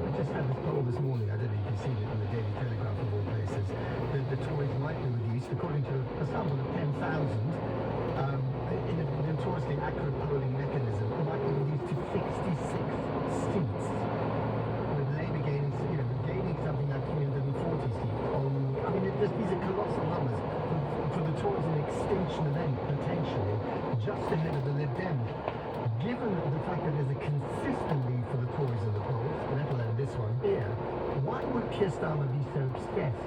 we just had this poll this morning, I don't know if you've seen it in the Daily Telegraph of all places, the Tories might be reduced, according to a sample of 10,000, in a notoriously accurate polling mechanism, it might be reduced to 66 seats, with Labour gaining, gaining something like 340 seats. I mean, these are colossal numbers. For the Tories, an extinction event, potentially, just ahead of the Lib Dems. Given the fact that there's a consistent lead for the Tories in the polls, let alone this one here, why would Keir Starmer be so obsessed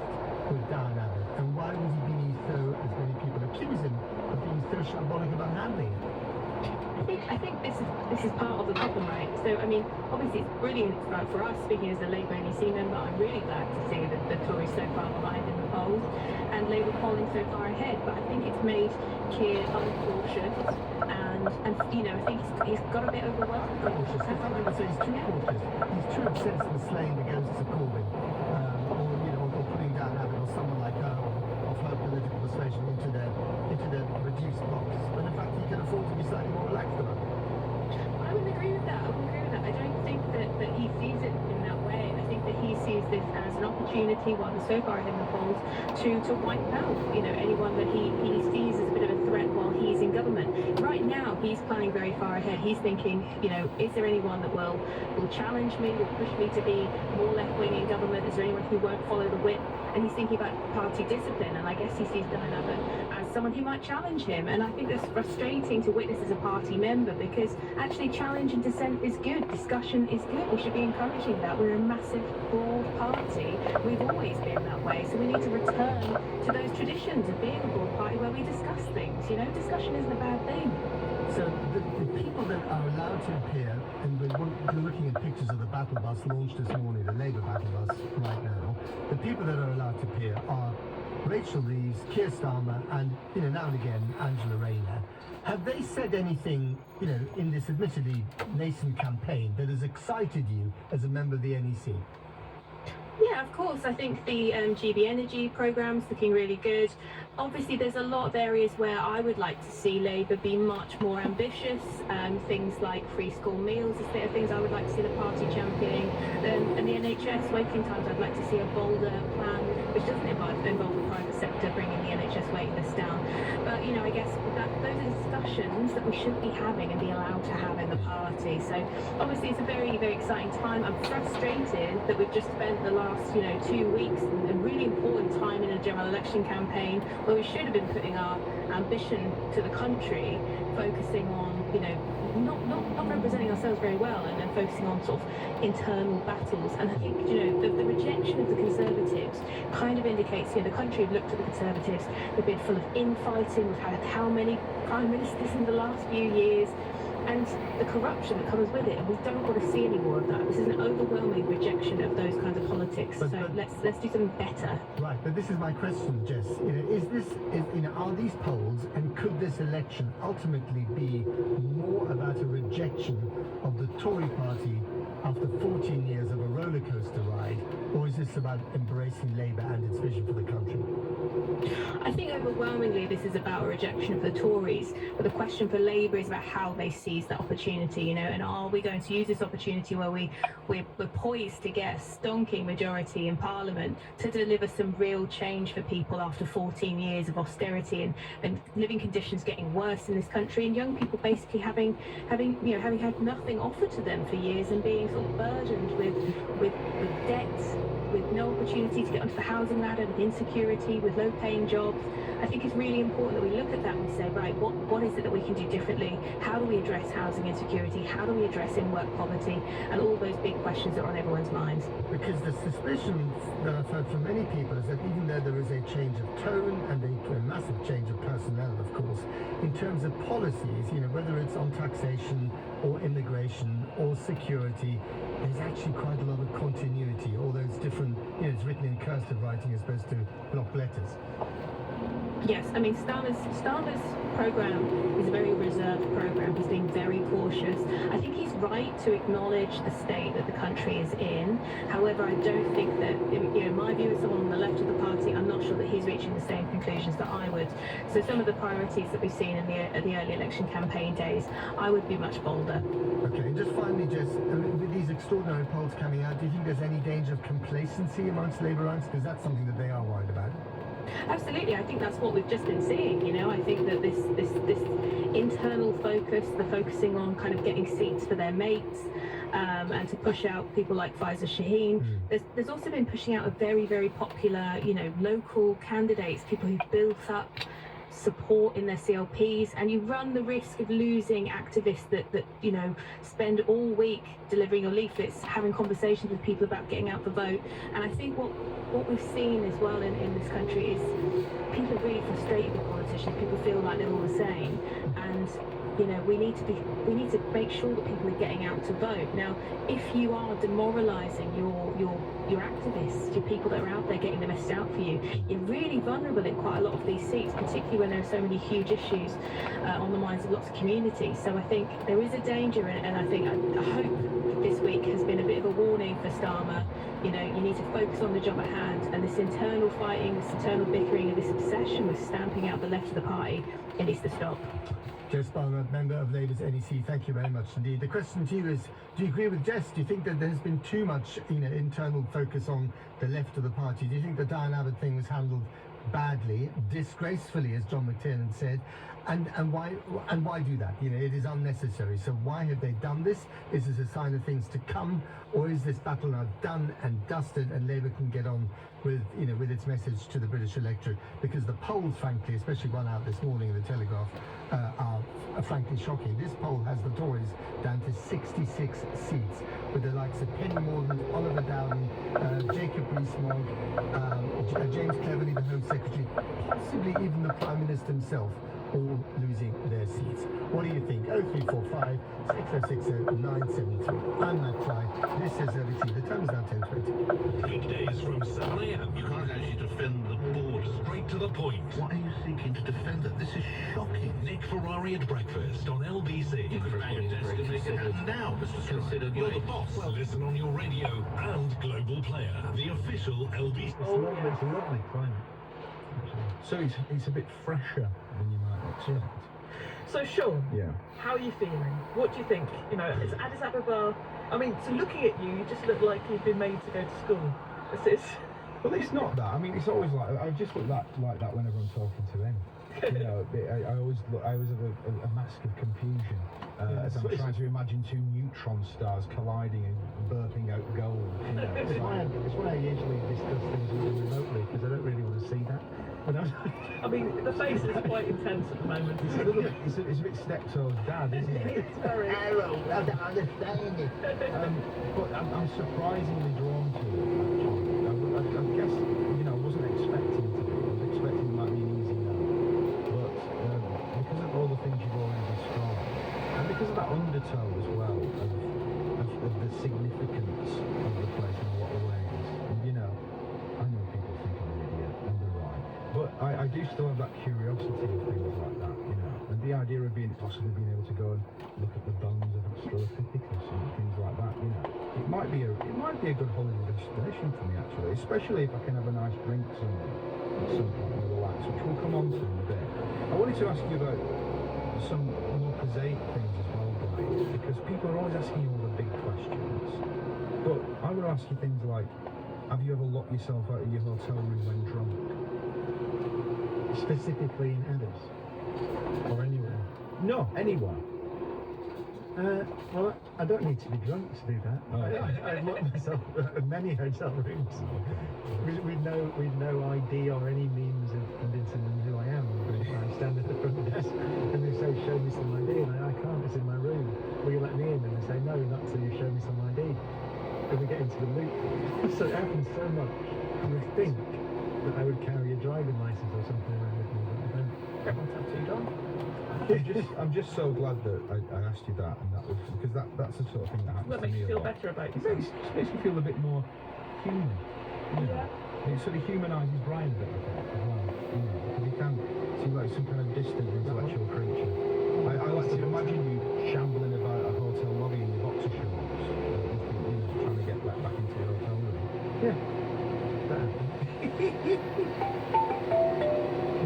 with Darren Abbott? And why would he be so, as many people accuse him, of being so shambolic about handling it? I think this is part of the problem, right? So, I mean, obviously it's brilliant for us, speaking as a Labour NEC member, I'm really glad to see that the Tories so far behind in the polls and Labour polling so far ahead, but I think it's made Keir uncautious and I think he's got a bit overwhelmed. Cautious. I thought I would say he's too cautious. He's too obsessed with slaying the ghosts of Corbyn, or putting down Abbott or someone like her, or her political persuasion into their reduced box. When in fact he can afford to be slightly more relaxed about it. I would agree with that. I don't think that he sees it in that way. I think that he sees this as an opportunity, while he's so far ahead in the polls, to wipe out, anyone that he sees as a bit of a threat while he's in government. Right now, he's planning very far ahead. He's thinking, is there anyone that will challenge me, will push me to be more left-wing in government? Is there anyone who won't follow the whip? And he's thinking about party discipline, and I guess he sees Darren Abbott as someone who might challenge him. And I think that's frustrating to witness as a party member, because actually challenge and dissent is good, discussion is good. We should be encouraging that. We're a massive, broad party. We've always been that way, so we need to return to those traditions of being a broad party where we discuss things. Discussion isn't a bad thing. So the people that are allowed to appear, and we're looking at pictures of the battle bus launched this morning, the Labour battle bus right now, the people that are allowed to appear are Rachel Reeves, Keir Starmer, and, now and again, Angela Rayner. Have they said anything, in this admittedly nascent campaign that has excited you as a member of the NEC? Yeah, of course. I think the GB Energy programme's looking really good. Obviously, there's a lot of areas where I would like to see Labour be much more ambitious. Things like free school meals, the sort of things I would like to see the party championing. And the NHS waiting times, I'd like to see a bolder plan, which doesn't involve the private sector bringing the NHS waiting list down. But, I guess those are discussions that we should be having and be allowed to have in the party. So, obviously, it's a very, very exciting time. I'm frustrated that we've just spent the last, 2 weeks, a really important time in a general election campaign, where we should have been putting our ambition to the country, focusing on, not representing ourselves very well, and then focusing on sort of internal battles. And I think, the rejection of the Conservatives kind of indicates, the country have looked at the Conservatives, they've been full of infighting, we've had how many prime ministers in the last few years, and the corruption that comes with it, and we don't want to see any more of that. This is an overwhelming rejection of those kinds of politics. So let's do something better. Right, but this is my question, Jess. Are these polls, and could this election ultimately be more about a rejection of the Tory party after 14 years of a roller coaster ride, or is this about embracing Labour and its vision for the country? I think overwhelmingly this is about a rejection of the Tories, but the question for Labour is about how they seize that opportunity, and are we going to use this opportunity where we're poised to get a stonking majority in Parliament to deliver some real change for people after 14 years of austerity and living conditions getting worse in this country, and young people basically having had nothing offered to them for years and being sort of burdened with debts, with no opportunity to get onto the housing ladder, with insecurity, with low-paying jobs. I think it's really important that we look at that and say, right, what is it that we can do differently? How do we address housing insecurity? How do we address in-work poverty? And all those big questions that are on everyone's minds. Because the suspicion that I've heard from many people is that even though there is a change of tone and a massive change of personnel, of course, in terms of policies, whether it's on taxation or immigration or security, there's actually quite a lot of continuity. All those different, it's written in cursive writing as opposed to block letters. Yes, I mean Starmer's program is a very reserved program. He's being very cautious. I think he's right to acknowledge the state that the country is in. However, I don't think that, my view as someone on the left of the party, I'm not sure that he's reaching the same conclusions that I would. So some of the priorities that we've seen in the early election campaign days, I would be much bolder. Okay, and just finally, Jess, with these extraordinary polls coming out, do you think there's any danger of complacency amongst Labour ranks? Because that's something that they are worried about. Absolutely, I think that's what we've just been seeing. I think that this internal focus, the focusing on kind of getting seats for their mates, and to push out people like Faiza Shaheen. There's also been pushing out a very, very popular, local candidates, people who've built up support in their CLPs, and you run the risk of losing activists that spend all week delivering your leaflets, having conversations with people about getting out the vote. And I think what we've seen as well in this country is people are really frustrated with politicians. People feel like they're all the same, and we need to make sure that people are getting out to vote. Now, if you are demoralising your activists, your people that are out there getting the message out for you, you're really vulnerable in quite a lot of these seats, particularly when there are so many huge issues on the minds of lots of communities. So I think there is a danger, and I hope this week has been a bit of a warning for Starmer. You need to focus on the job at hand, and this internal fighting, this internal bickering, and this obsession with stamping out the left of the party, it needs to stop. Jess Palmer, member of Labour's NEC, thank you very much indeed. The question to you is, do you agree with Jess? Do you think that there's been too much internal focus on the left of the party? Do you think the Diane Abbott thing was handled badly, disgracefully, as John McTiernan said? And why do that? It is unnecessary. So why have they done this? Is this a sign of things to come, or is this battle now done and dusted, and Labour can get on with with its message to the British electorate? Because the polls, frankly, especially one out this morning in the Telegraph, are frankly shocking. This poll has the Tories down to 66 seats, with the likes of Penny Mordaunt, Oliver Dowden, Jacob Rees-Mogg, James Cleverly, the Home Secretary, possibly even the Prime Minister himself, all losing their seats. What do you think? 0345 6060 973. I'm Matt Fly. This is LBC. The time is now 10:20. Weekdays from 7 a.m. You can't actually defend the board. Straight to the point. What are you seeking to defend it? This is shocking. Nick Ferrari at breakfast on LBC. You could bang a desk and make it happen now, Mr. Stride. You're the boss. Well, listen on your radio and Global Player, the official LBC. It's a lovely climate. So it's a bit fresher than you might expect. So Sean, Yeah. how are you feeling? What do you think? It's Addis Ababa. I mean, so looking at you, you just look like you've been made to go to school. Well, it's not that. I mean, it's always I just look like that whenever I'm talking to him. I always have a mask of confusion as I'm trying to imagine two neutron stars colliding and burping out gold. It's why I usually discuss things with him remotely, because I don't really want to see that. I mean, the face is quite intense at the moment. It's a little bit. It's a bit Steptoe's dad, isn't it? It's very. I don't understand it. But I'm surprisingly drawn to it. Actually, I guess I wasn't expecting to be. I was expecting it might be an easy no, but because of all the things you've already described, and because of that undertow as well of the significance of the place in a lot of ways, and I know people think I'm an idiot, and they're right. But I do still have that curiosity of things like that, and the idea of possibly being able to go and look at the bones of Australopithecus and things like that, it might be a good holiday destination for me, actually, especially if I can have a nice drink somewhere at some point and relax, which we'll come on to in a bit. I wanted to ask you about some more prosaic things as well, Blake, because people are always asking you all the big questions, but I would ask you things like, have you ever locked yourself out of your hotel room when drunk? Specifically in Addis? Or anywhere? No, anywhere. Well, I don't need to be drunk to do that. I've locked myself at many hotel rooms with no ID or any means of convincing them who I am. I stand at the front desk and they say, show me some ID, and I can't, it's in my room. Will you let me in? And they say, no, not till you show me some ID. And we get into the loop. So it happens so much. You would think that I would carry a driving license or something around with me, but I don't. Get one tattooed on. I'm just so glad that I asked you that, and that was because that's the sort of thing that happens That to makes me you a feel lot. better about It yourself. makes me feel a bit more human. Yeah. It sort of humanises Brian a bit, I think, as well. You know, because he can seem like some kind of distant intellectual creature. I like to imagine you shambling about a hotel lobby in your boxer shorts, trying to get back into your hotel room. Yeah.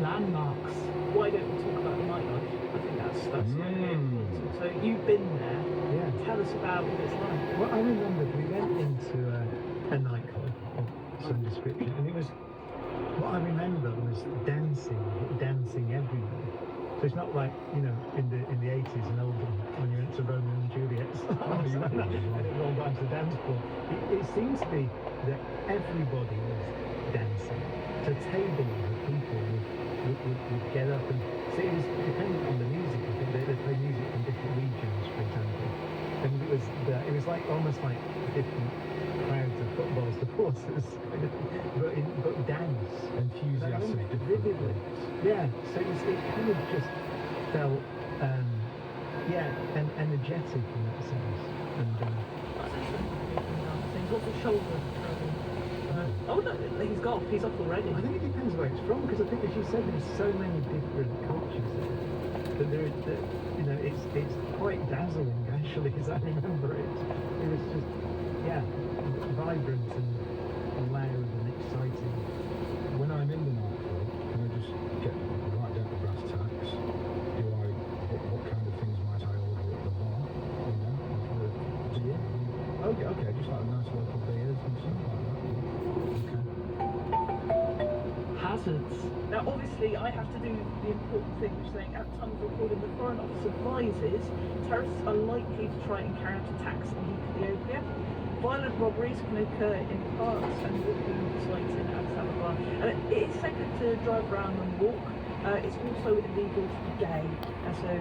Landmarks. Why don't we talk about the nightlife? I think that's really important. So you've been there. Yeah. Tell us about what it's like. Well, I remember we went into a nightclub of some description, and it was, what I remember was dancing everywhere. So it's not like, you know, in the 80s in Oldham when you went to Romeo and Juliet's and it all down to the dance floor. It seems to be that everybody was dancing. So tables of people would get up and see, it was dependent on the music. I think they play music from different regions, for example. And it was like almost like different crowds of football supporters, but dance. Enthusiasts of different vividly. Yeah, so it kind of just felt, energetic in that sense. And What's the shoulder? Oh no, he's off. He's off already. I think it depends where it's from, because I think, as you said, there's so many different cultures there that you know, it's quite dazzling actually, as I remember it. It was just, vibrant and loud and exciting. When I'm in the nightclub, can I just get right down to brass tacks? What kind of things might I order at the bar? You know, okay, just like nice local beers and stuff like that. Okay. Hazards. Now, obviously, I have to do the important thing, which is saying at the time of recording, the Foreign Office advises terrorists are likely to try and carry out attacks in Ethiopia. Violent robberies can occur in parks and walking sites in Addis Ababa. And it is sacred to drive around and walk. It's also illegal to be gay. And so